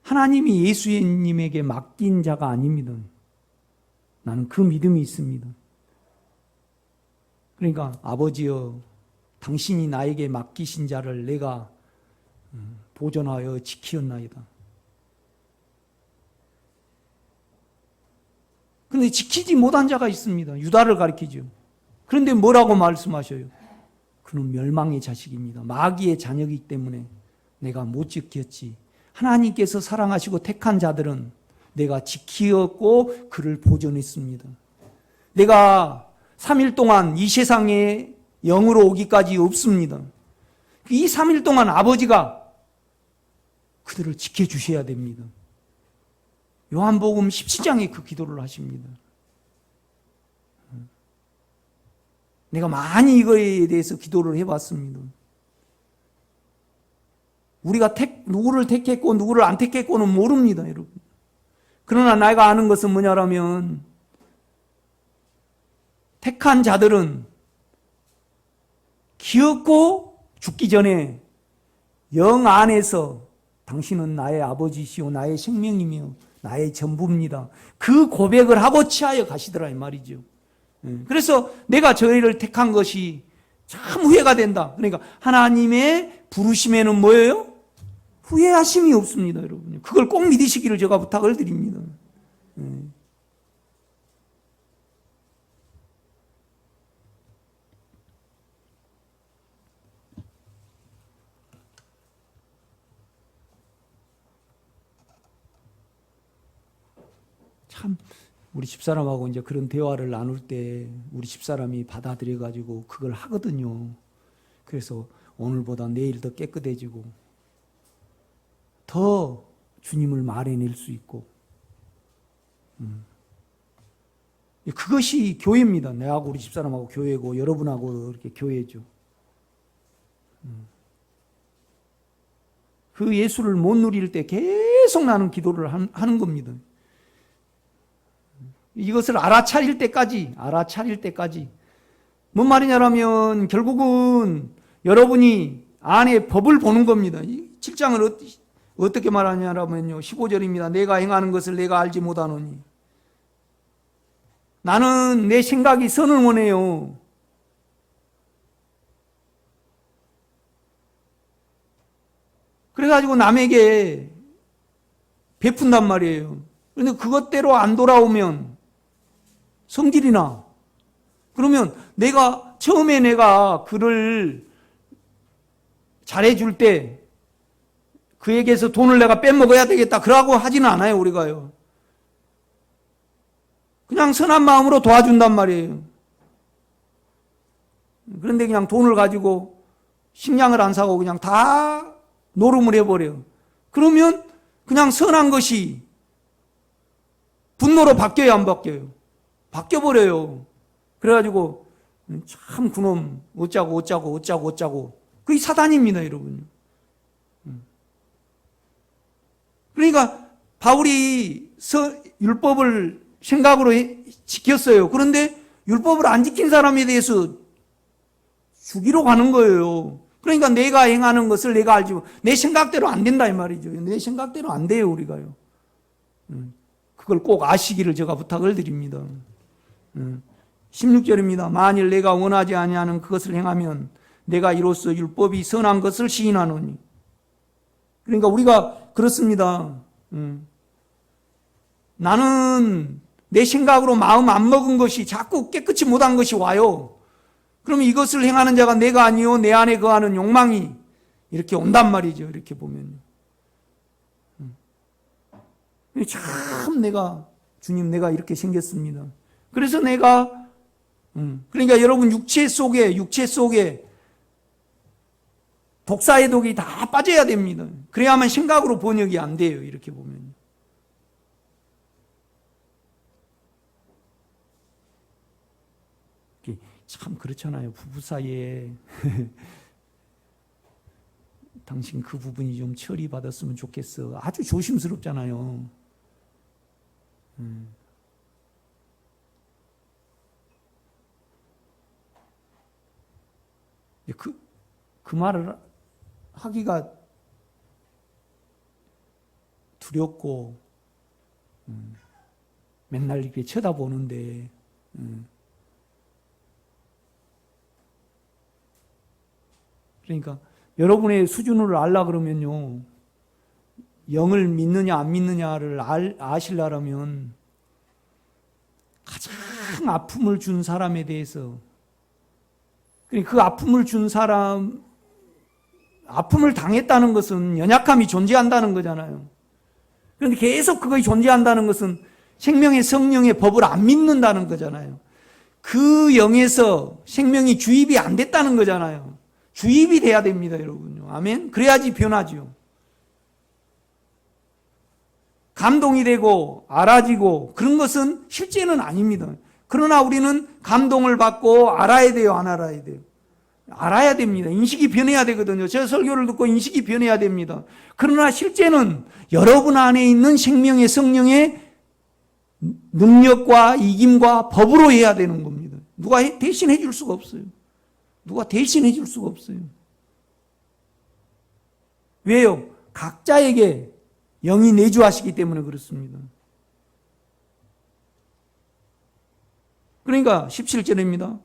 하나님이 예수님에게 맡긴 자가 아닙니다. 나는 그 믿음이 있습니다. 그러니까 아버지여, 당신이 나에게 맡기신 자를 내가 보존하여 지키었나이다. 그런데 지키지 못한 자가 있습니다. 유다를 가리키죠. 그런데 뭐라고 말씀하셔요? 그는 멸망의 자식입니다. 마귀의 자녀이기 때문에 내가 못 지켰지. 하나님께서 사랑하시고 택한 자들은 내가 지키었고 그를 보존했습니다. 내가 3일 동안 이 세상에 영으로 오기까지 없습니다. 이 3일 동안 아버지가 그들을 지켜주셔야 됩니다. 요한복음 17장에 그 기도를 하십니다. 내가 많이 이거에 대해서 기도를 해봤습니다. 우리가 누구를 택했고 누구를 안 택했고는 모릅니다, 여러분. 그러나 내가 아는 것은 뭐냐면 택한 자들은 기었고 죽기 전에 영 안에서 당신은 나의 아버지시오 나의 생명이며 나의 전부입니다. 그 고백을 하고 취하여 가시더라 이 말이죠. 그래서 내가 저희를 택한 것이 참 후회가 된다. 그러니까 하나님의 부르심에는 뭐예요? 후회하심이 없습니다, 여러분. 그걸 꼭 믿으시기를 제가 부탁을 드립니다. 참 우리 집사람하고 이제 그런 대화를 나눌 때 우리 집사람이 받아들여 가지고 그걸 하거든요. 그래서 오늘보다 내일 더 깨끗해지고 더 주님을 말해낼 수 있고 그것이 교회입니다. 내하고 우리 집사람하고 교회고 여러분하고 이렇게 교회죠. 그 예수를 못 누릴 때 계속 나는 기도를 하는 겁니다. 이것을 알아차릴 때까지 뭔 말이냐면 결국은 여러분이 안에 법을 보는 겁니다. 7장을 어떻게 말하냐면요 15절입니다. 내가 행하는 것을 내가 알지 못하노니 나는 내 생각이 선을 원해요. 그래가지고 남에게 베푼단 말이에요. 그런데 그것대로 안 돌아오면 성질이 나. 그러면 처음에 내가 그를 잘해줄 때 그에게서 돈을 내가 빼먹어야 되겠다. 그러고 하지는 않아요, 우리가요. 그냥 선한 마음으로 도와준단 말이에요. 그런데 그냥 돈을 가지고 식량을 안 사고 그냥 다 노름을 해버려요. 그러면 그냥 선한 것이 분노로 바뀌어요, 안 바뀌어요? 바뀌어버려요. 그래가지고 참 그놈 어쩌고 그게 사단입니다, 여러분. 그러니까 바울이 율법을 생각으로 지켰어요. 그런데 율법을 안 지킨 사람에 대해서 죽이러 가는 거예요. 그러니까 내가 행하는 것을 내가 알지, 내 생각대로 안 된다 이 말이죠. 내 생각대로 안 돼요, 우리가요. 그걸 꼭 아시기를 제가 부탁을 드립니다. 16절입니다. 만일 내가 원하지 아니하는 그것을 행하면 내가 이로써 율법이 선한 것을 시인하노니. 그러니까 우리가 그렇습니다. 나는 내 생각으로 마음 안 먹은 것이 자꾸 깨끗이 못한 것이 와요. 그러면 이것을 행하는 자가 내가 아니요 내 안에 거하는 욕망이 이렇게 온단 말이죠. 이렇게 보면요. 참 주님 내가 이렇게 생겼습니다. 그래서 내가 그러니까 여러분 육체 속에 독사의 독이 다 빠져야 됩니다. 그래야만 생각으로 번역이 안 돼요. 이렇게 보면. 참 그렇잖아요. 부부 사이에 당신 그 부분이 좀 처리받았으면 좋겠어. 아주 조심스럽잖아요. 그 말을 하기가 두렵고 맨날 이렇게 쳐다보는데 그러니까 여러분의 수준을 알라 그러면요, 영을 믿느냐 안 믿느냐를 아시려면 가장 아픔을 준 사람에 대해서, 그 아픔을 준 사람, 아픔을 당했다는 것은 연약함이 존재한다는 거잖아요. 그런데 계속 그것이 존재한다는 것은 생명의 성령의 법을 안 믿는다는 거잖아요. 그 영에서 생명이 주입이 안 됐다는 거잖아요. 주입이 돼야 됩니다, 여러분요. 아멘. 그래야지 변하죠. 감동이 되고 알아지고 그런 것은 실제는 아닙니다. 그러나 우리는 감동을 받고 알아야 돼요, 안 알아야 돼요? 알아야 됩니다. 인식이 변해야 되거든요. 제 설교를 듣고 인식이 변해야 됩니다. 그러나 실제는 여러분 안에 있는 생명의 성령의 능력과 이김과 법으로 해야 되는 겁니다. 누가 대신해 줄 수가 없어요. 누가 대신해 줄 수가 없어요. 왜요? 각자에게 영이 내주하시기 때문에 그렇습니다. 그러니까 17절입니다.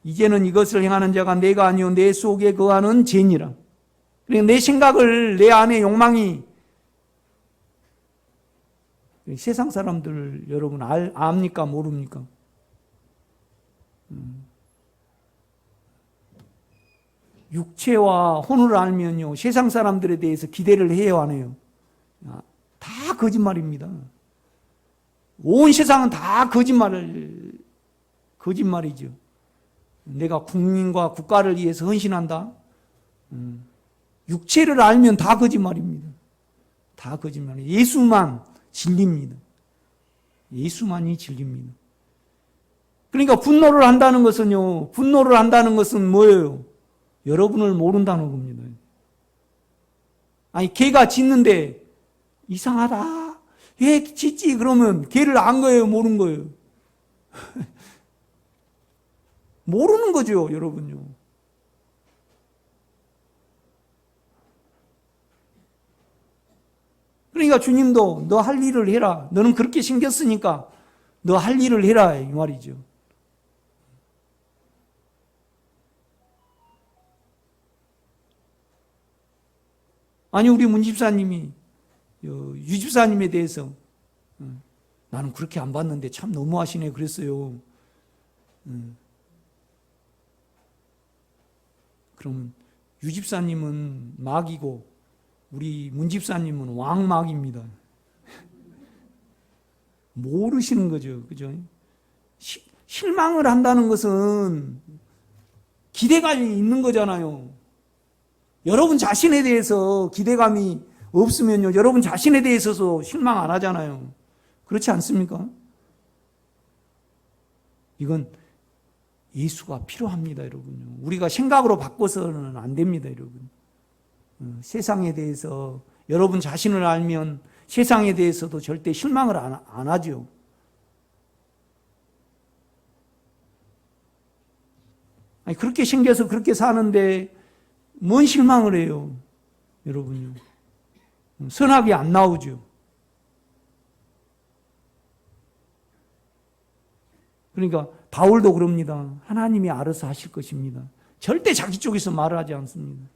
이제는 이것을 행하는 자가 내가 아니요 내 속에 거하는 죄니라. 그러니까 내 생각을, 내 안에 욕망이, 세상 사람들 여러분 압니까 모릅니까? 육체와 혼을 알면요, 세상 사람들에 대해서 기대를 해요, 안 해요? 다 거짓말입니다. 온 세상은 다 거짓말이죠. 내가 국민과 국가를 위해서 헌신한다. 육체를 알면 다 거짓말입니다. 다 거짓말이에요. 예수만 진리입니다. 예수만이 진리입니다. 그러니까 분노를 한다는 것은 뭐예요? 여러분을 모른다는 겁니다. 아니, 개가 짖는데 이상하다. 왜 짖지? 그러면 개를 안 거예요, 모른 거예요? 모르는 거죠, 여러분요. 그러니까 주님도 너 할 일을 해라. 너는 그렇게 생겼으니까 너 할 일을 해라, 이 말이죠. 아니, 우리 문 집사님이 유 집사님에 대해서 나는 그렇게 안 봤는데 참 너무하시네 그랬어요. 그러면 유 집사님은 막이고 우리 문 집사님은 왕막입니다. 모르시는 거죠. 그죠? 실망을 한다는 것은 기대감이 있는 거잖아요. 여러분 자신에 대해서 기대감이 없으면요, 여러분 자신에 대해서도 실망 안 하잖아요. 그렇지 않습니까? 이건 예수가 필요합니다, 여러분요. 우리가 생각으로 바꿔서는 안 됩니다, 여러분. 세상에 대해서 여러분 자신을 알면 세상에 대해서도 절대 실망을 안 하죠. 아니, 그렇게 생겨서 그렇게 사는데 뭔 실망을 해요, 여러분요. 선악이 안 나오죠. 그러니까 바울도 그럽니다. 하나님이 알아서 하실 것입니다. 절대 자기 쪽에서 말을 하지 않습니다.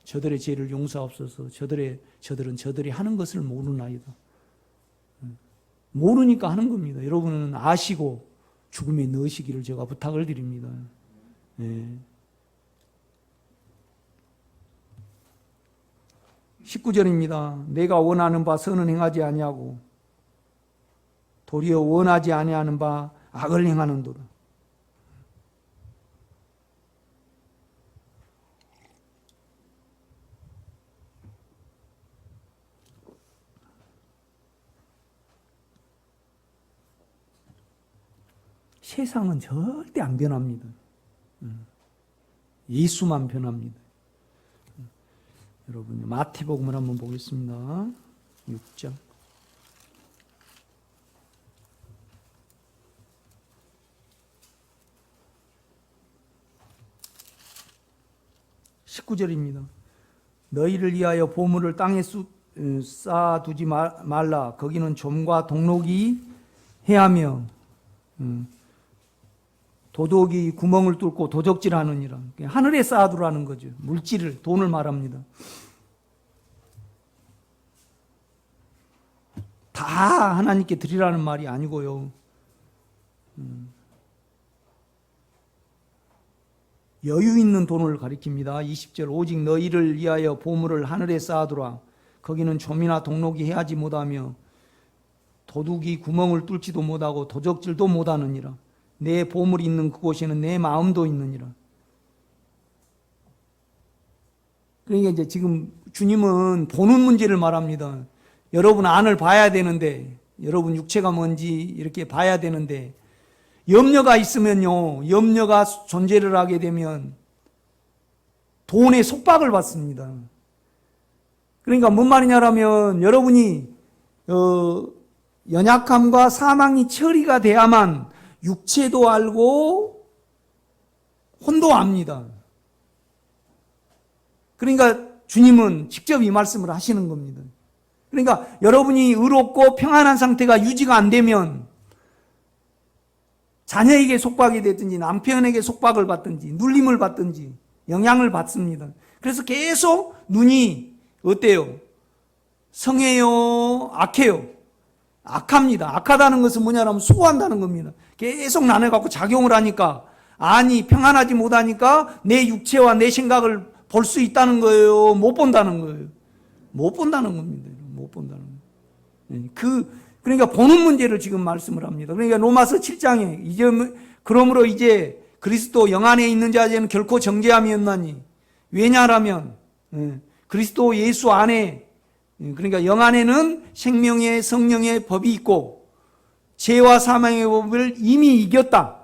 저들의 죄를 용서하옵소서. 저들은 저들이 하는 것을 모르나이다. 모르니까 하는 겁니다. 여러분은 아시고 죽음에 넣으시기를 제가 부탁을 드립니다. 네. 19절입니다. 내가 원하는 바 선은 행하지 아니하고 도리어 원하지 아니하는 바 악을 행하는도다. 세상은 절대 안 변합니다. 예수만 변합니다. 여러분, 마태복음을 한번 보겠습니다. 6장. 19절입니다. 너희를 위하여 보물을 땅에 쌓아두지 말라. 거기는 좀과 동록이 해하며 도둑이 구멍을 뚫고 도적질하느니라. 하늘에 쌓아두라는 거죠. 물질을, 돈을 말합니다. 다 하나님께 드리라는 말이 아니고요. 여유 있는 돈을 가리킵니다. 20절 오직 너희를 위하여 보물을 하늘에 쌓아두라. 거기는 좀이나 동록이 해하지 못하며 도둑이 구멍을 뚫지도 못하고 도적질도 못하느니라. 내 보물이 있는 그곳에는 내 마음도 있느니라. 그러니까 이제 지금 주님은 보는 문제를 말합니다. 여러분 안을 봐야 되는데, 여러분 육체가 뭔지 이렇게 봐야 되는데, 염려가 있으면요, 염려가 존재를 하게 되면 돈의 속박을 받습니다. 그러니까 뭔 말이냐라면 여러분이 연약함과 사망이 처리가 돼야만 육체도 알고 혼도 압니다. 그러니까 주님은 직접 이 말씀을 하시는 겁니다. 그러니까 여러분이 의롭고 평안한 상태가 유지가 안 되면 자녀에게 속박이 됐든지 남편에게 속박을 받든지 눌림을 받든지 영향을 받습니다. 그래서 계속 눈이 어때요? 성해요? 악해요? 악합니다. 악하다는 것은 뭐냐면 수고한다는 겁니다. 계속 나눠갖고 작용을 하니까, 아니 평안하지 못하니까 내 육체와 내 생각을 볼 수 있다는 거예요? 못 본다는 거예요? 못 본다는 겁니다. 못 본다는 거예요. 그러니까 보는 문제를 지금 말씀을 합니다. 그러니까 로마서 7장에 그러므로 이제 그리스도 영 안에 있는 자에는 결코 정죄함이 없나니, 왜냐하면 그리스도 예수 안에, 그러니까 영 안에는 생명의 성령의 법이 있고 죄와 사망의 법을 이미 이겼다.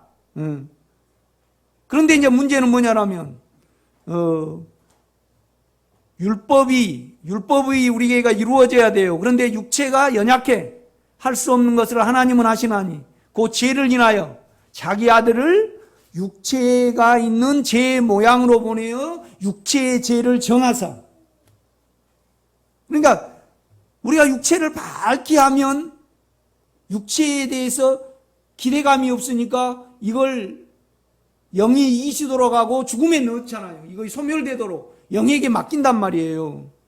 그런데 이제 문제는 뭐냐라면 율법이 우리에게 이루어져야 돼요. 그런데 육체가 연약해. 할 수 없는 것을 하나님은 하시나니 그 죄를 인하여 자기 아들을 육체가 있는 죄의 모양으로 보내어 육체의 죄를 정하사. 그러니까 우리가 육체를 밝게 하면 육체에 대해서 기대감이 없으니까 이걸 영이 이시도록 하고 죽음에 넣잖아요. 이거 소멸되도록 영에게 맡긴단 말이에요.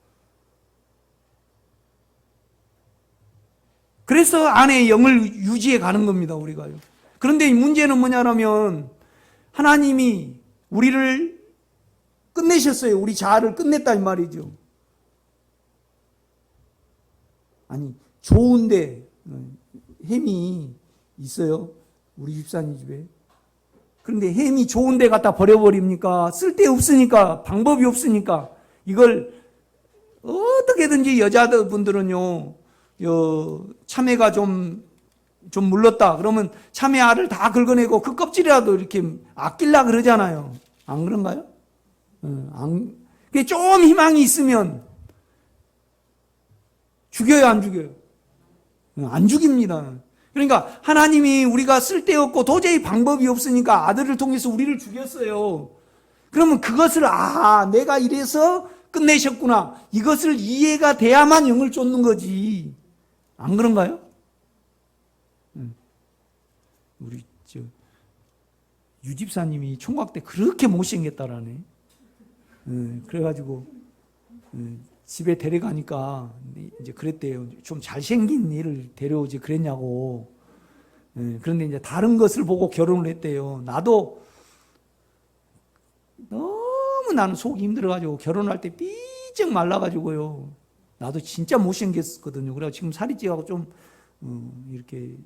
그래서 안에 영을 유지해 가는 겁니다, 우리가요. 그런데 이 문제는 뭐냐면 하나님이 우리를 끝내셨어요. 우리 자아를 끝냈다 이 말이죠. 아니, 좋은데 햄이 있어요. 우리 집사님 집에. 그런데 햄이 좋은데 갖다 버려버립니까? 쓸데없으니까, 방법이 없으니까. 이걸 어떻게든지 여자분들은요, 참외가 좀 좀 물렀다 그러면 참외 알을 다 긁어내고 그 껍질이라도 이렇게 아낄라 그러잖아요. 안 그런가요? 그게 좀 희망이 있으면 죽여요, 안 죽여요? 안 죽입니다. 그러니까 하나님이 우리가 쓸데없고 도저히 방법이 없으니까 아들을 통해서 우리를 죽였어요. 그러면 그것을 내가 이래서 끝내셨구나. 이것을 이해가 돼야만 영을 쫓는 거지. 안 그런가요? 우리 유 집사님이 총각 때 그렇게 못생겼다라네. 그래가지고 집에 데려가니까 이제 그랬대요. 좀 잘생긴 애를 데려오지 그랬냐고. 그런데 이제 다른 것을 보고 결혼을 했대요. 나도 너무 나는 속이 힘들어가지고 결혼할 때 삐쩍 말라가지고요. 나도 진짜 못생겼거든요. 그래서 지금 살이 찌고 좀 이렇게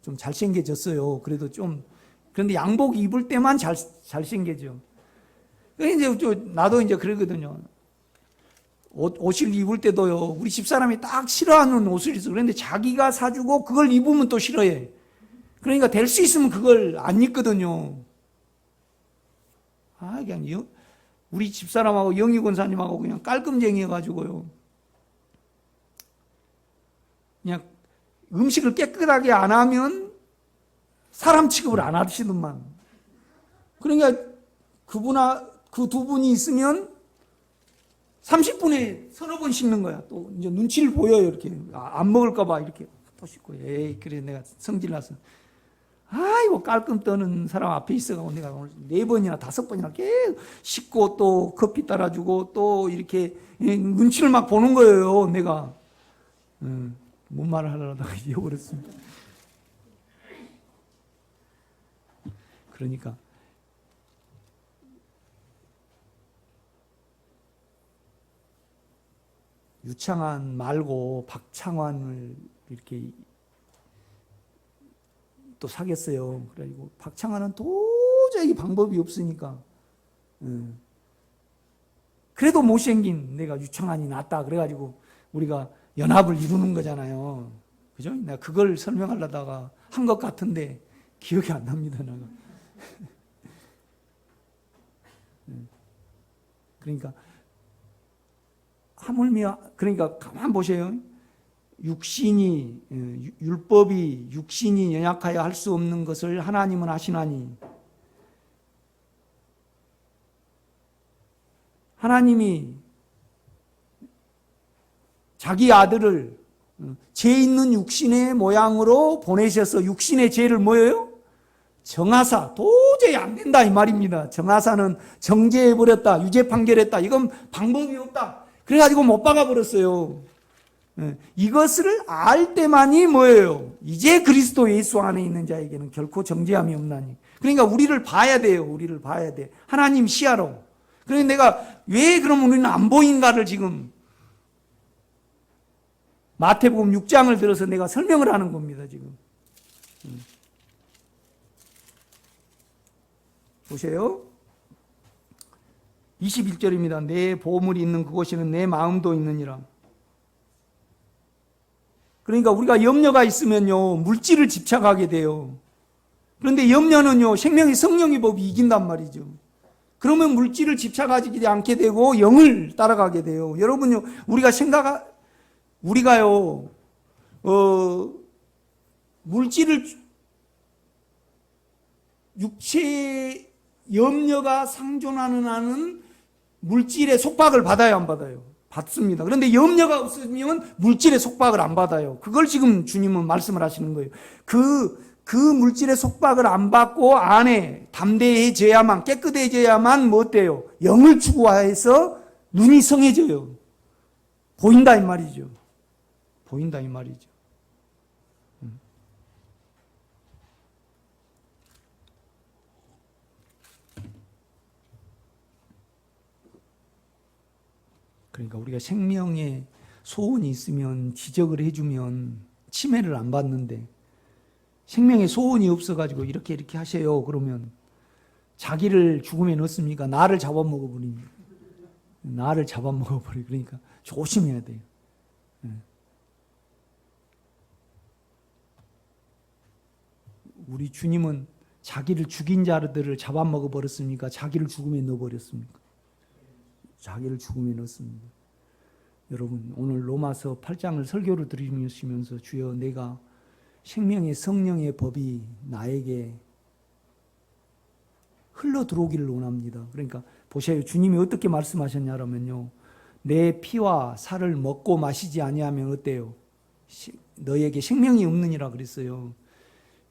좀 잘생겨졌어요. 그래도 좀 그런데 양복 입을 때만 잘생겨져. 그래서 이제 나도 이제 그러거든요. 옷을 입을 때도요. 우리 집사람이 딱 싫어하는 옷을 있어. 그런데 자기가 사주고 그걸 입으면 또 싫어해. 그러니까 될 수 있으면 그걸 안 입거든요. 그냥 우리 집사람하고 영희 권사님하고 그냥 깔끔쟁이여가지고요. 그냥 음식을 깨끗하게 안 하면 사람 취급을 안 하시더만. 그러니까 그 두 분이 있으면 30분에 서너 번 씻는 거야. 또 이제 눈치를 보여요. 이렇게 안 먹을까봐 이렇게 또 씻고. 그래 내가 성질나서. 이거 깔끔 떠는 사람 앞에 있어가지고 내가 오늘 4번이나 5번이나 계속 씻고 또 커피 따라주고 또 이렇게 눈치를 막 보는 거예요. 내가 뭔 말을 하려다가 잊어버렸습니다. 그러니까 유창한 말고 박창환을 이렇게 또 사귀었어요. 그래가지고 박창환은 도저히 방법이 없으니까 그래도 못생긴 내가 유창환이 낫다 그래가지고 우리가 연합을 이루는 거잖아요. 그죠? 내가 그걸 설명하려다가 한 것 같은데 기억이 안 납니다. 내가. 그러니까 하물며 그러니까 가만 보세요. 율법이 육신이 연약하여 할 수 없는 것을 하나님은 하시나니 하나님이 자기 아들을 죄 있는 육신의 모양으로 보내셔서 육신의 죄를 뭐예요? 정하사. 도저히 안 된다 이 말입니다. 정하사는 정죄해버렸다. 유죄 판결했다. 이건 방법이 없다. 그래가지고 못 박아버렸어요. 이것을 알 때만이 뭐예요? 이제 그리스도 예수 안에 있는 자에게는 결코 정죄함이 없나니. 그러니까 우리를 봐야 돼요. 우리를 봐야 돼. 하나님 시야로. 그러니까 내가 왜 그럼 우리는 안 보인가를 지금 마태복음 6장을 들어서 내가 설명을 하는 겁니다. 지금. 보세요. 21절입니다. 내 보물이 있는 그곳에는 내 마음도 있느니라. 그러니까 우리가 염려가 있으면요, 물질을 집착하게 돼요. 그런데 염려는요, 생명의 성령의 법이 이긴단 말이죠. 그러면 물질을 집착하지 않게 되고 영을 따라가게 돼요. 여러분요, 우리가요, 물질을 육체 염려가 상존하는 한은 물질의 속박을 받아요, 안 받아요? 받습니다. 그런데 염려가 없으면 물질의 속박을 안 받아요. 그걸 지금 주님은 말씀을 하시는 거예요. 그 물질의 속박을 안 받고 안에 담대해져야만, 깨끗해져야만 뭐 어때요? 영을 추구해서 눈이 성해져요. 보인다 이 말이죠. 보인다 이 말이죠. 그러니까 우리가 생명에 소원이 있으면 지적을 해주면 치매를 안 받는데 생명에 소원이 없어가지고 이렇게 하세요. 그러면 자기를 죽음에 넣습니까? 나를 잡아먹어버립니다. 나를 잡아먹어버려. 그러니까 조심해야 돼요. 우리 주님은 자기를 죽인 자들을 잡아먹어 버렸습니까? 자기를 죽음에 넣어버렸습니까? 자기를 죽음에 넣었습니다. 여러분, 오늘 로마서 8장을 설교를 들으시면서 주여, 내가 생명의 성령의 법이 나에게 흘러 들어오기를 원합니다. 그러니까 보세요. 주님이 어떻게 말씀하셨냐면요, 내 피와 살을 먹고 마시지 아니하면 어때요? 너에게 생명이 없느니라 그랬어요.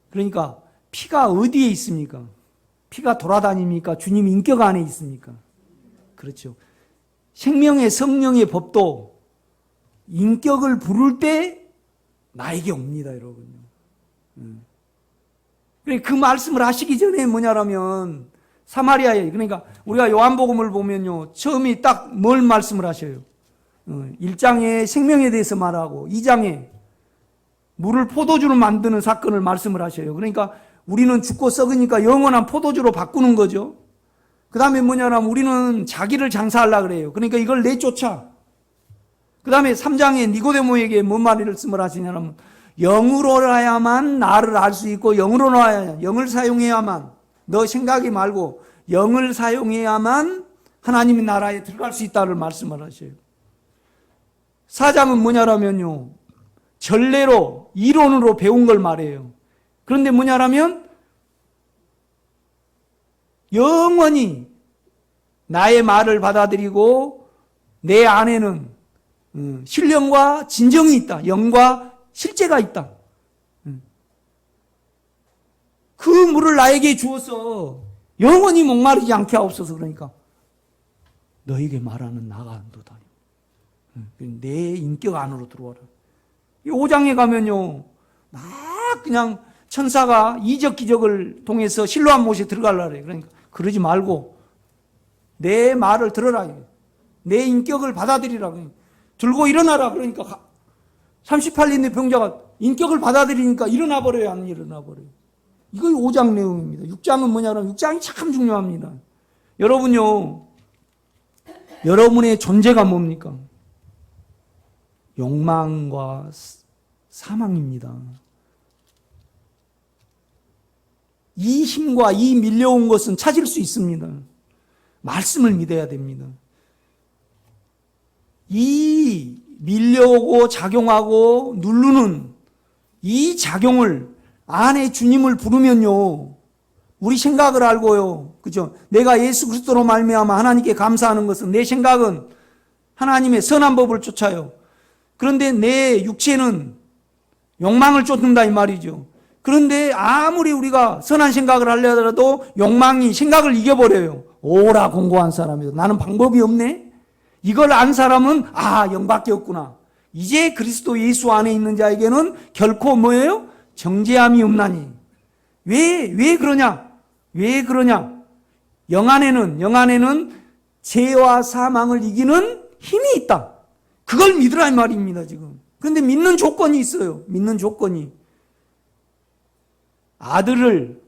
그러니까 피가 어디에 있습니까? 피가 돌아다닙니까? 주님 인격 안에 있습니까? 그렇죠. 생명의 성령의 법도 인격을 부를 때 나에게 옵니다, 여러분요. 그 말씀을 하시기 전에 뭐냐라면 사마리아에, 그러니까 우리가 요한복음을 보면요, 처음에 딱 뭘 말씀을 하셔요? 1장에 생명에 대해서 말하고 2장에 물을 포도주로 만드는 사건을 말씀을 하셔요. 그러니까 우리는 죽고 썩으니까 영원한 포도주로 바꾸는 거죠. 그 다음에 뭐냐면 우리는 자기를 장사하려고 그래요. 그러니까 이걸 내쫓아. 그 다음에 3장에 니고데모에게 뭔 말씀을 하시냐면 영으로라야만 나를 알 수 있고 영으로라야 영을 사용해야만, 너 생각이 말고 영을 사용해야만 하나님의 나라에 들어갈 수 있다를 말씀을 하셔요. 4장은 뭐냐라면요, 전례로 이론으로 배운 걸 말해요. 그런데 뭐냐라면 영원히 나의 말을 받아들이고 내 안에는 신령과 진정이 있다. 영과 실제가 있다. 그 물을 나에게 주어서 영원히 목마르지 않게 하옵소서. 그러니까 너에게 말하는 나가 안도다. 내 인격 안으로 들어와라. 이 5장에 가면요, 막 그냥 천사가 이적 기적을 통해서 실로암 못에 들어가려고 그래요. 그러니까 그러지 말고 내 말을 들어라. 내 인격을 받아들이라. 들고 일어나라. 그러니까 38년의 병자가 인격을 받아들이니까 일어나 버려요, 안 일어나 버려요. 이거 5장 내용입니다. 6장은 뭐냐면 6장이 참 중요합니다. 여러분요, 여러분의 존재가 뭡니까? 욕망과 사망입니다. 이 힘과 이 밀려온 것은 찾을 수 있습니다. 말씀을 믿어야 됩니다. 이 밀려오고 작용하고 누르는 이 작용을 안에 주님을 부르면요, 우리 생각을 알고요, 그죠? 내가 예수 그리스도로 말미암아 하나님께 감사하는 것은, 내 생각은 하나님의 선한 법을 쫓아요. 그런데 내 육체는 욕망을 쫓는다 이 말이죠. 그런데 아무리 우리가 선한 생각을 하려더라도 욕망이 생각을 이겨버려요. 오라 공고한 사람이다. 나는 방법이 없네. 이걸 안 사람은 영밖에 없구나. 이제 그리스도 예수 안에 있는 자에게는 결코 뭐예요? 정죄함이 없나니. 왜 그러냐? 왜 그러냐? 영 안에는 죄와 사망을 이기는 힘이 있다. 그걸 믿으라 이 말입니다, 지금. 그런데 믿는 조건이 있어요. 믿는 조건이. 아들을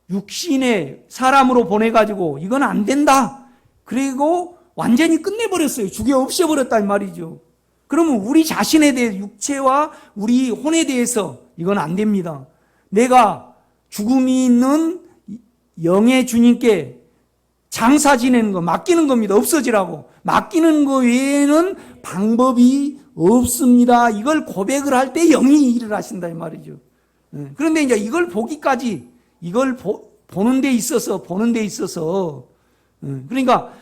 육신의 사람으로 보내가지고 이건 안 된다. 그리고 완전히 끝내버렸어요. 죽여 없애버렸다 이 말이죠. 그러면 우리 자신에 대해, 육체와 우리 혼에 대해서 이건 안 됩니다. 내가 죽음이 있는 영의 주님께 장사 지내는 거, 맡기는 겁니다. 없어지라고. 맡기는 거 외에는 방법이 없습니다. 이걸 고백을 할 때 영이 일을 하신다 이 말이죠. 그런데 이제 이걸 보기까지, 이걸 보는 데 있어서 그러니까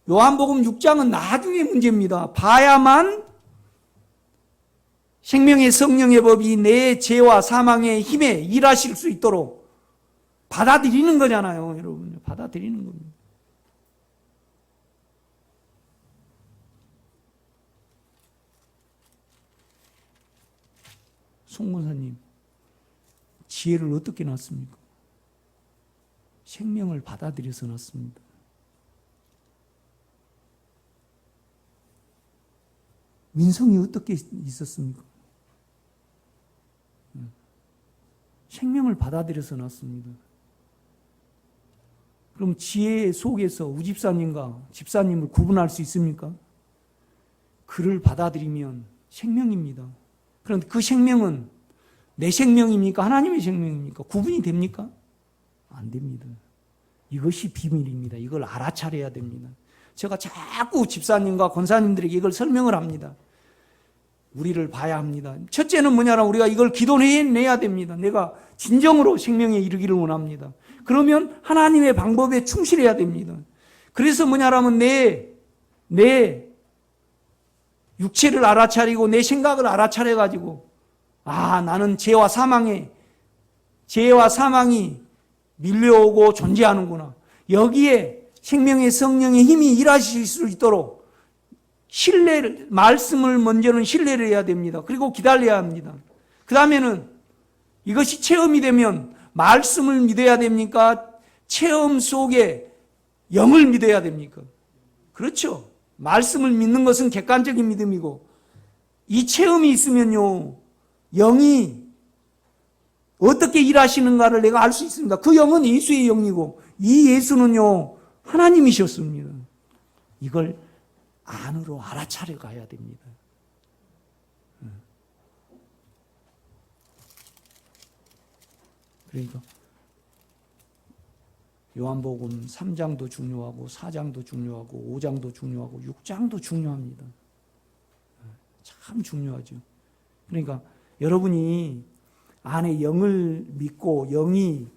요한복음 6장은 나중에 문제입니다. 봐야만 생명의 성령의 법이 내 죄와 사망의 힘에 일하실 수 있도록 받아들이는 거잖아요, 여러분. 받아들이는 겁니다. 송문사님, 지혜를 어떻게 낳습니까? 생명을 받아들여서 낳습니다. 민성이 어떻게 있었습니까? 생명을 받아들여서 낳습니다. 그럼 지혜 속에서 우집사님과 집사님을 구분할 수 있습니까? 그를 받아들이면 생명입니다. 그런데 그 생명은 내 생명입니까? 하나님의 생명입니까? 구분이 됩니까? 안 됩니다. 이것이 비밀입니다. 이걸 알아차려야 됩니다. 제가 자꾸 집사님과 권사님들에게 이걸 설명을 합니다. 우리를 봐야 합니다. 첫째는 뭐냐면 우리가 이걸 기도해내야 됩니다. 내가 진정으로 생명에 이르기를 원합니다. 그러면 하나님의 방법에 충실해야 됩니다. 그래서 뭐냐면 내 육체를 알아차리고 내 생각을 알아차려가지고 나는 죄와 사망이 밀려오고 존재하는구나. 여기에 생명의 성령의 힘이 일하실 수 있도록 말씀을 먼저는 신뢰를 해야 됩니다. 그리고 기다려야 합니다. 그 다음에는 이것이 체험이 되면 말씀을 믿어야 됩니까? 체험 속에 영을 믿어야 됩니까? 그렇죠. 말씀을 믿는 것은 객관적인 믿음이고 이 체험이 있으면요, 영이 어떻게 일하시는가를 내가 알 수 있습니다. 그 영은 예수의 영이고 이 예수는요, 하나님이셨습니다. 이걸 안으로 알아차려 가야 됩니다. 그러니까 요한복음 3장도 중요하고 4장도 중요하고 5장도 중요하고 6장도 중요합니다. 참 중요하죠. 그러니까 여러분이 안에 영을 믿고 영이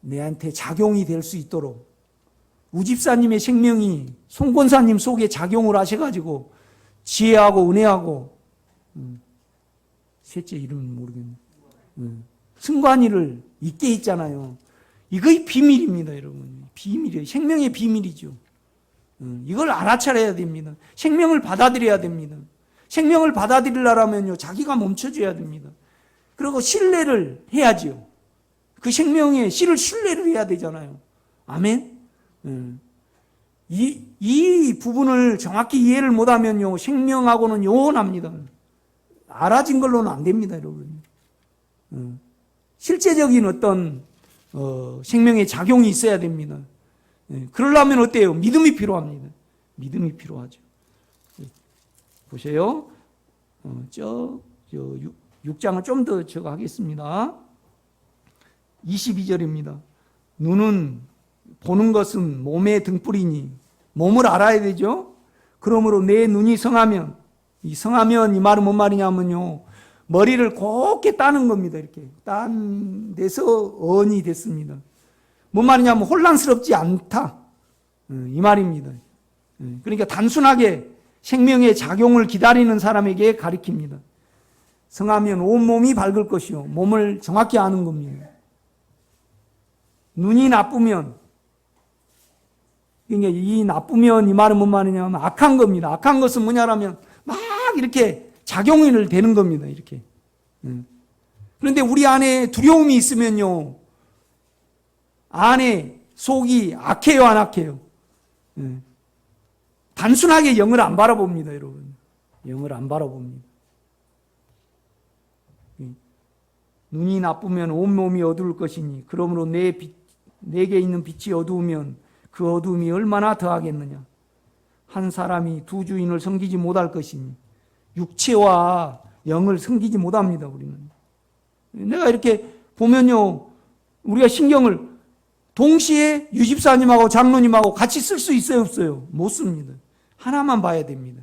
내한테 작용이 될 수 있도록 우집사님의 생명이 송권사님 속에 작용을 하셔가지고 지혜하고 은혜하고 셋째 이름은 모르겠네. 승관이를 있게 있잖아요. 이거의 비밀입니다, 여러분. 비밀이에요. 생명의 비밀이죠. 이걸 알아차려야 됩니다. 생명을 받아들여야 됩니다. 생명을 받아들이려면요, 자기가 멈춰줘야 됩니다. 그리고 신뢰를 해야지요. 그 생명의 씨를 신뢰를 해야 되잖아요. 아멘? 이 부분을 정확히 이해를 못하면요, 생명하고는 요원합니다. 알아진 걸로는 안 됩니다, 여러분. 실제적인 어떤 생명의 작용이 있어야 됩니다. 그러려면 어때요? 믿음이 필요합니다. 믿음이 필요하죠. 보세요. 6장을 좀 더 제가 하겠습니다. 22절입니다. 눈은 보는 것은 몸의 등불이니 몸을 알아야 되죠. 그러므로 내 눈이 성하면 이 말은 뭔 말이냐면요, 머리를 곱게 따는 겁니다. 이렇게 딴 데서 언이 됐습니다. 뭔 말이냐면 혼란스럽지 않다, 이 말입니다. 그러니까 단순하게 생명의 작용을 기다리는 사람에게 가리킵니다. 성하면 온몸이 밝을 것이요, 몸을 정확히 아는 겁니다. 눈이 나쁘면, 그러니까 이 나쁘면 이 말은 뭔 말이냐면 악한 겁니다. 악한 것은 뭐냐라면 막 이렇게 작용을 되는 겁니다. 이렇게. 그런데 우리 안에 두려움이 있으면요, 안에 속이 악해요, 안 악해요? 단순하게 영을 안 바라봅니다, 여러분. 영을 안 바라봅니다. 눈이 나쁘면 온몸이 어두울 것이니 그러므로 내게 있는 빛이 어두우면 그 어두움이 얼마나 더하겠느냐. 한 사람이 두 주인을 섬기지 못할 것이니 육체와 영을 섬기지 못합니다, 우리는. 내가 이렇게 보면요, 우리가 신경을 동시에 유집사님하고 장로님하고 같이 쓸 수 있어요, 없어요? 못 씁니다. 하나만 봐야 됩니다.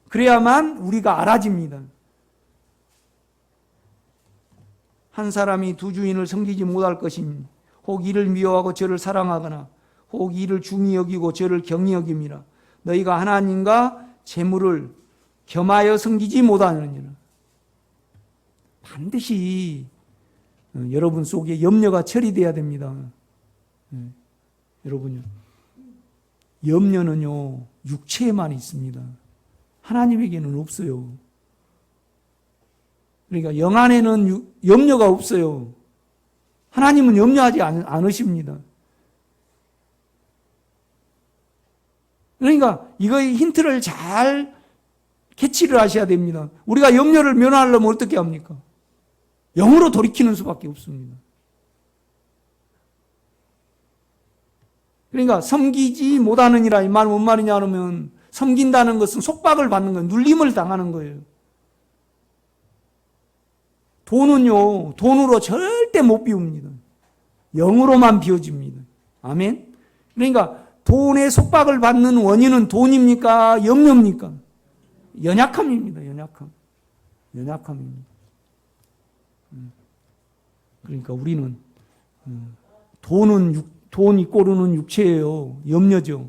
그래야만 우리가 알아집니다. 한 사람이 두 주인을 섬기지 못할 것이니 혹 이를 미워하고 저를 사랑하거나 혹 이를 중히 여기고 저를 경히 여김이라. 너희가 하나님과 재물을 겸하여 섬기지 못하느니라. 반드시 여러분 속에 염려가 처리돼야 됩니다. 여러분요, 염려는요, 육체에만 있습니다. 하나님에게는 없어요. 그러니까 영 안에는 염려가 없어요. 하나님은 염려하지 않으십니다. 그러니까 이거의 힌트를 잘 캐치를 하셔야 됩니다. 우리가 염려를 면하려면 어떻게 합니까? 영으로 돌이키는 수밖에 없습니다. 그러니까 섬기지 못하느니라, 이 말은 뭔 말이냐 하면 섬긴다는 것은 속박을 받는 거예요. 눌림을 당하는 거예요. 돈은요, 돈으로 절대 못 비웁니다. 영으로만 비워집니다. 아멘? 그러니까 돈의 속박을 받는 원인은 돈입니까? 염려입니까? 연약함입니다. 연약함입니다. 그러니까 우리는 돈이 꼬르는 육체예요. 염려죠.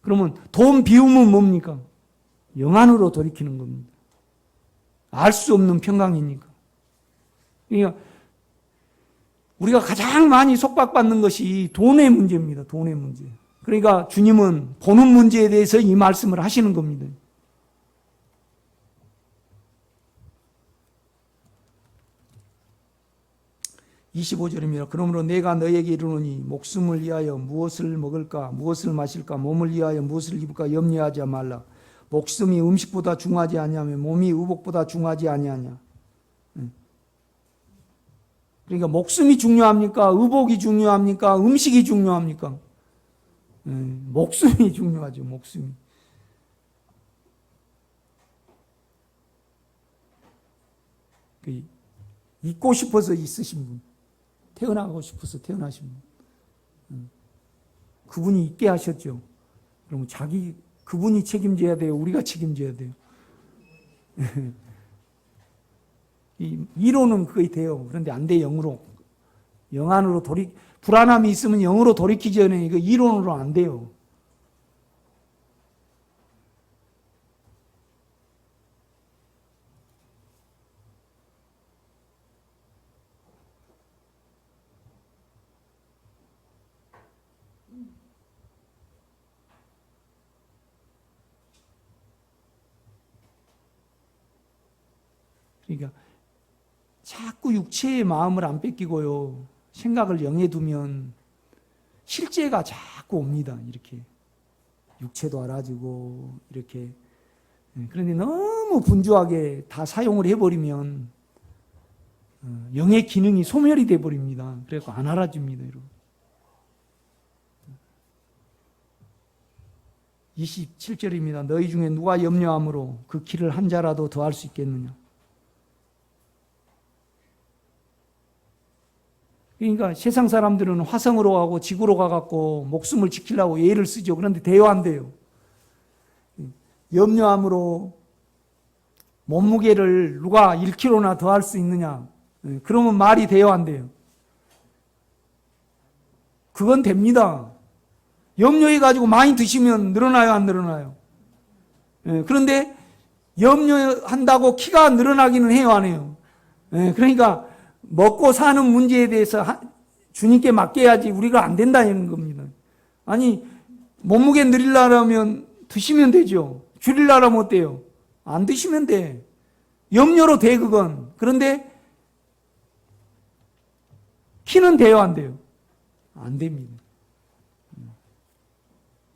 그러면 돈 비우면 뭡니까? 영 안으로 돌이키는 겁니다. 알 수 없는 평강이니까. 그러니까 우리가 가장 많이 속박받는 것이 돈의 문제입니다. 돈의 문제. 그러니까 주님은 보는 문제에 대해서 이 말씀을 하시는 겁니다. 25절입니다. 그러므로 내가 너에게 이르노니 목숨을 위하여 무엇을 먹을까 무엇을 마실까 몸을 위하여 무엇을 입을까 염려하지 말라. 목숨이 음식보다 중하지 아니하며 몸이 의복보다 중하지 아니하냐. 그러니까 목숨이 중요합니까? 의복이 중요합니까? 음식이 중요합니까? 목숨이 중요하죠. 목숨이. 있고 싶어서 있으신 분, 태어나고 싶어서 태어나신 분, 그분이 있게 하셨죠. 그러면 그분이 책임져야 돼요? 우리가 책임져야 돼요? 이론은 그게 돼요. 그런데 안 돼, 영으로. 영 안으로 불안함이 있으면 영으로 돌이키기 전에 이거 이론으로 안 돼요. 그러니까 자꾸 육체의 마음을 안 뺏기고요. 생각을 영에 두면 실제가 자꾸 옵니다. 이렇게 육체도 알아지고 이렇게. 그런데 너무 분주하게 다 사용을 해버리면 영의 기능이 소멸이 돼버립니다. 그래서 안 알아집니다. 여러분. 27절입니다. 너희 중에 누가 염려함으로 그 길을 한 자라도 더할 수 있겠느냐. 그러니까 세상 사람들은 화성으로 가고 지구로 가갖고 목숨을 지키려고 예를 쓰죠. 그런데 돼요, 안 돼요? 염려함으로 몸무게를 누가 1kg나 더 할 수 있느냐? 그러면 말이 돼요, 안 돼요? 그건 됩니다. 염려해가지고 많이 드시면 늘어나요, 안 늘어나요? 그런데 염려한다고 키가 늘어나기는 해요, 안 해요? 그러니까 먹고 사는 문제에 대해서 주님께 맡겨야지 우리가 안 된다는 겁니다. 아니, 몸무게 늘리려면 드시면 되죠. 줄이려면 어때요? 안 드시면 돼. 염려로 돼, 그건. 그런데 키는 돼요, 안 돼요? 안 됩니다.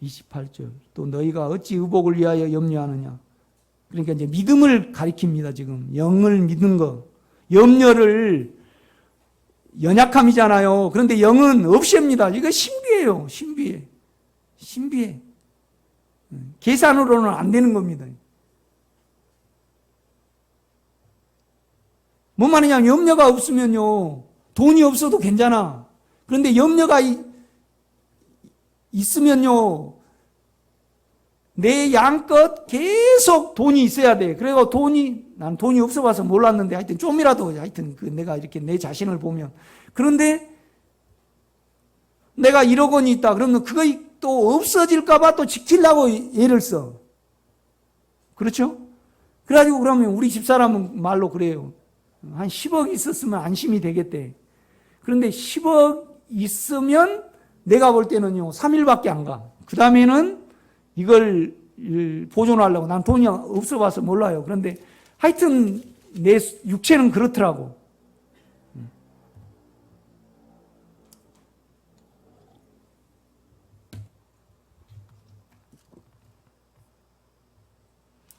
28절. 또 너희가 어찌 의복을 위하여 염려하느냐. 그러니까 이제 믿음을 가리킵니다, 지금. 영을 믿는 거. 염려를 연약함이잖아요. 그런데 영은 없앱니다. 이거 신비해요. 신비해. 계산으로는 안 되는 겁니다. 뭔 말이냐면 염려가 없으면요. 돈이 없어도 괜찮아. 그런데 염려가 있으면요. 내 양껏 계속 돈이 있어야 돼. 그리고 난 돈이 없어 봐서 몰랐는데 하여튼 좀이라도 내가 이렇게 내 자신을 보면. 그런데 내가 1억 원이 있다. 그러면 그거 또 없어질까봐 또 지키려고 예를 써. 그렇죠? 그래가지고 그러면 우리 집사람은 말로 그래요. 한 10억 있었으면 안심이 되겠대. 그런데 10억 있으면 내가 볼 때는요, 3일밖에 안 가. 그 다음에는 이걸 보존하려고. 난 돈이 없어 봐서 몰라요. 그런데 하여튼 내 육체는 그렇더라고.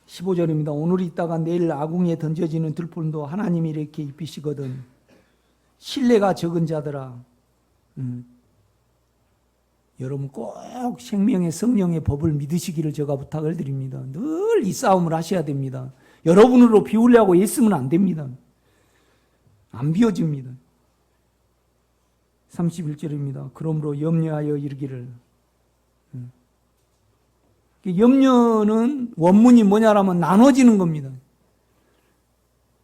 (15절입니다) 오늘 있다가 내일 아궁이에 던져지는 들풀도 하나님이 이렇게 입히시거든. 신뢰가 적은 자들아, 여러분 꼭 생명의 성령의 법을 믿으시기를 제가 부탁을 드립니다. 늘 이 싸움을 하셔야 됩니다. 여러분으로 비우려고 애쓰면 안 됩니다. 안 비워집니다. 31절입니다. 그러므로 염려하여 이르기를. 염려는 원문이 뭐냐라면 나눠지는 겁니다.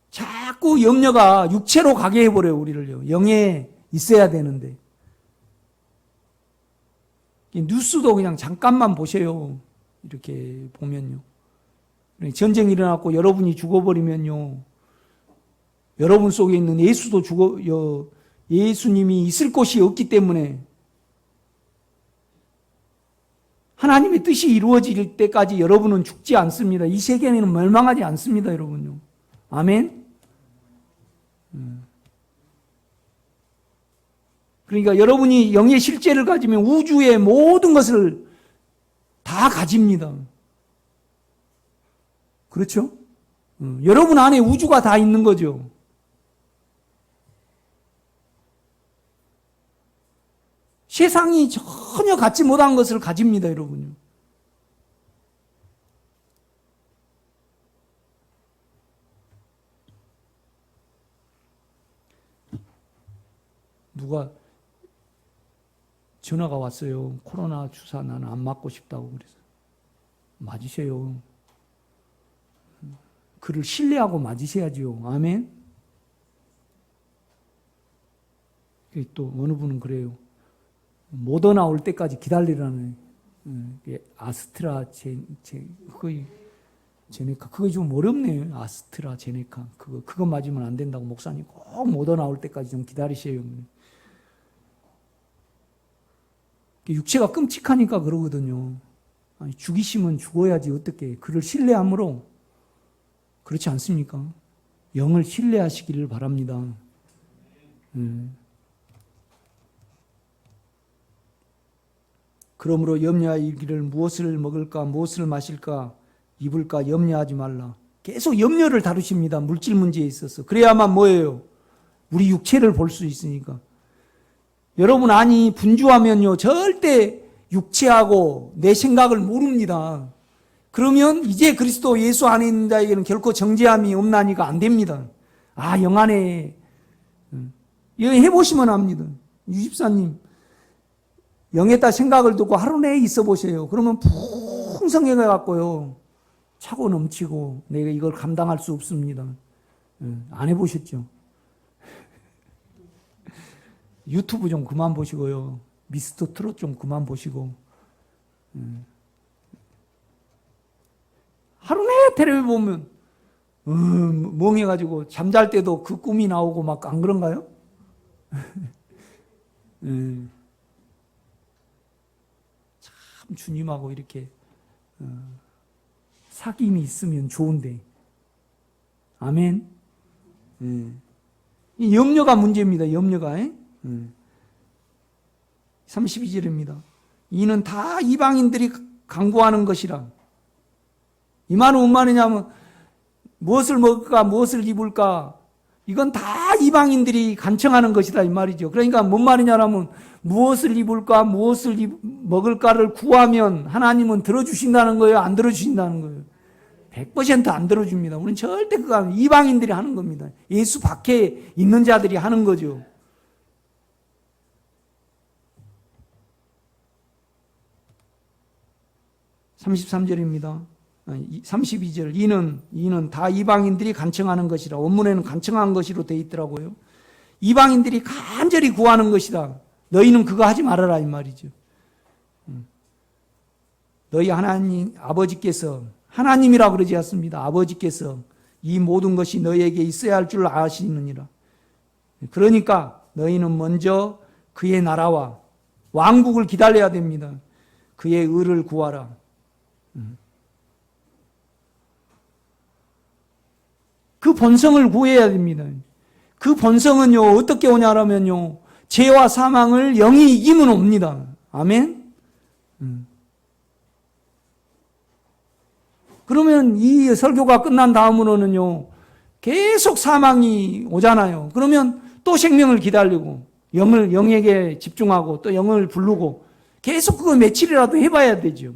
자꾸 염려가 육체로 가게 해버려요, 우리를요. 영에 있어야 되는데. 뉴스도 그냥 잠깐만 보세요. 이렇게 보면요. 전쟁이 일어났고 여러분이 죽어버리면요. 여러분 속에 있는 예수도 예수님이 있을 곳이 없기 때문에 하나님의 뜻이 이루어질 때까지 여러분은 죽지 않습니다. 이 세계는 멸망하지 않습니다, 여러분요. 아멘? 그러니까 여러분이 영의 실제를 가지면 우주의 모든 것을 다 가집니다. 그렇죠? 여러분 안에 우주가 다 있는 거죠. 세상이 전혀 갖지 못한 것을 가집니다, 여러분요. 누가 전화가 왔어요. 코로나 주사 나는 안 맞고 싶다고 그래서. 맞으세요. 그를 신뢰하고 맞으셔야지요. 아멘? 또 어느 분은 그래요. 모더나 올 때까지 기다리라는 제네카 그거 좀 어렵네요. 아스트라제네카 그거 맞으면 안 된다고 목사님 꼭 모더나 올 때까지 좀 기다리세요. 육체가 끔찍하니까 그러거든요. 아니, 죽이시면 죽어야지 어떻게 그를 신뢰함으로 그렇지 않습니까? 영을 신뢰하시기를 바랍니다. 그러므로 염려하여 이르기를 무엇을 먹을까 무엇을 마실까 입을까 염려하지 말라. 계속 염려를 다루십니다. 물질 문제에 있어서. 그래야만 뭐예요? 우리 육체를 볼 수 있으니까. 여러분 아니 분주하면요 절대 육체하고 내 생각을 모릅니다. 그러면 이제 그리스도 예수 안에 있는 자에게는 결코 정죄함이 없나니가 안 됩니다. 아, 영 안에 이거 해보시면 압니다. 유집사님 영에다 생각을 두고 하루 내에 있어 보세요. 그러면 풍성해갖고요 차고 넘치고 내가 이걸 감당할 수 없습니다. 안 해보셨죠? 유튜브 좀 그만 보시고요. 미스터 트롯 좀 그만 보시고. 하루 내에 텔레비 보면 멍해가지고 잠잘 때도 그 꿈이 나오고 막 안 그런가요? 참 주님하고 이렇게 사귐이 있으면 좋은데. 아멘. 이 염려가 문제입니다. 염려가. 32절입니다. 이는 다 이방인들이 강구하는 것이라. 이 말은 뭔 말이냐면 무엇을 먹을까 무엇을 입을까 이건 다 이방인들이 간청하는 것이다 이 말이죠. 그러니까 뭔 말이냐면 무엇을 입을까 무엇을 먹을까를 구하면 하나님은 들어주신다는 거예요? 안 들어주신다는 거예요? 100%안 들어줍니다. 우리는 절대 그거 이방인들이 하는 겁니다. 예수 밖에 있는 자들이 하는 거죠. (33절입니다) 32절 이는 다 이방인들이 간청하는 것이라. 원문에는 간청한 것이로 되어 있더라고요. 이방인들이 간절히 구하는 것이다. 너희는 그거 하지 말아라 이 말이죠. 너희 하나님 아버지께서 하나님이라 그러지 않습니다. 아버지께서 이 모든 것이 너희에게 있어야 할 줄 아시느니라. 그러니까 너희는 먼저 그의 나라와 왕국을 기다려야 됩니다. 그의 의를 구하라. 그 본성을 구해야 됩니다. 그 본성은요 어떻게 오냐라면요 죄와 사망을 영이 이기면 옵니다. 아멘. 그러면 이 설교가 끝난 다음으로는요 계속 사망이 오잖아요. 그러면 또 생명을 기다리고 영에게 집중하고 또 영을 부르고 계속 그거 며칠이라도 해봐야 되죠.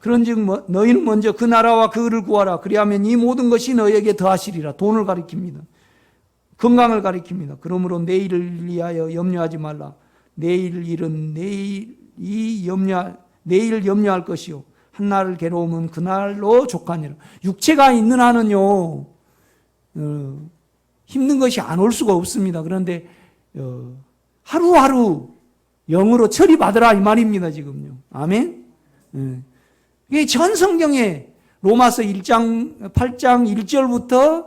그런즉 너희는 먼저 그 나라와 그 의를 구하라. 그리하면 이 모든 것이 너희에게 더하시리라. 돈을 가리킵니다. 건강을 가리킵니다. 그러므로 내일을 위하여 염려하지 말라. 내일 일은 내일 염려할 것이요. 한날 괴로움은 그날로 족하니라. 육체가 있는 한은요, 힘든 것이 안 올 수가 없습니다. 그런데 하루하루 영으로 처리받으라 이 말입니다. 지금요. 아멘. 이게 전 성경에 로마서 1장 8장 1절부터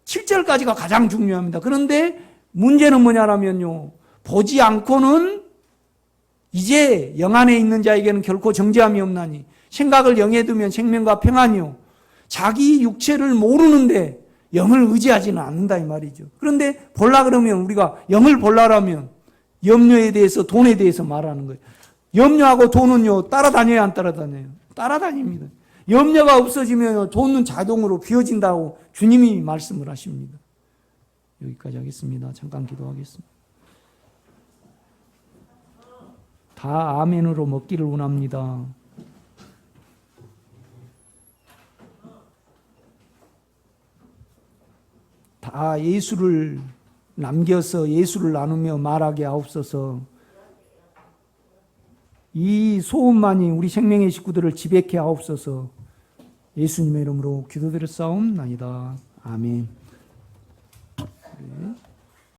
7절까지가 가장 중요합니다. 그런데 문제는 뭐냐라면요, 보지 않고는 이제 영 안에 있는 자에게는 결코 정죄함이 없나니 생각을 영에 두면 생명과 평안이요, 자기 육체를 모르는데 영을 의지하지는 않는다 이 말이죠. 그런데 볼라 그러면, 우리가 영을 볼라라면 염려에 대해서, 돈에 대해서 말하는 거예요. 염려하고 돈은요, 따라다녀야 안 따라다녀요? 따라다닙니다. 염려가 없어지면 돈은 자동으로 비워진다고 주님이 말씀을 하십니다. 여기까지 하겠습니다. 잠깐 기도하겠습니다. 다 아멘으로 먹기를 원합니다. 다 예수를 남겨서 예수를 나누며 말하게 하옵소서. 이 소원만이 우리 생명의 식구들을 지배케 하옵소서. 예수님의 이름으로 기도드렸사옵나이다. 아멘. 네.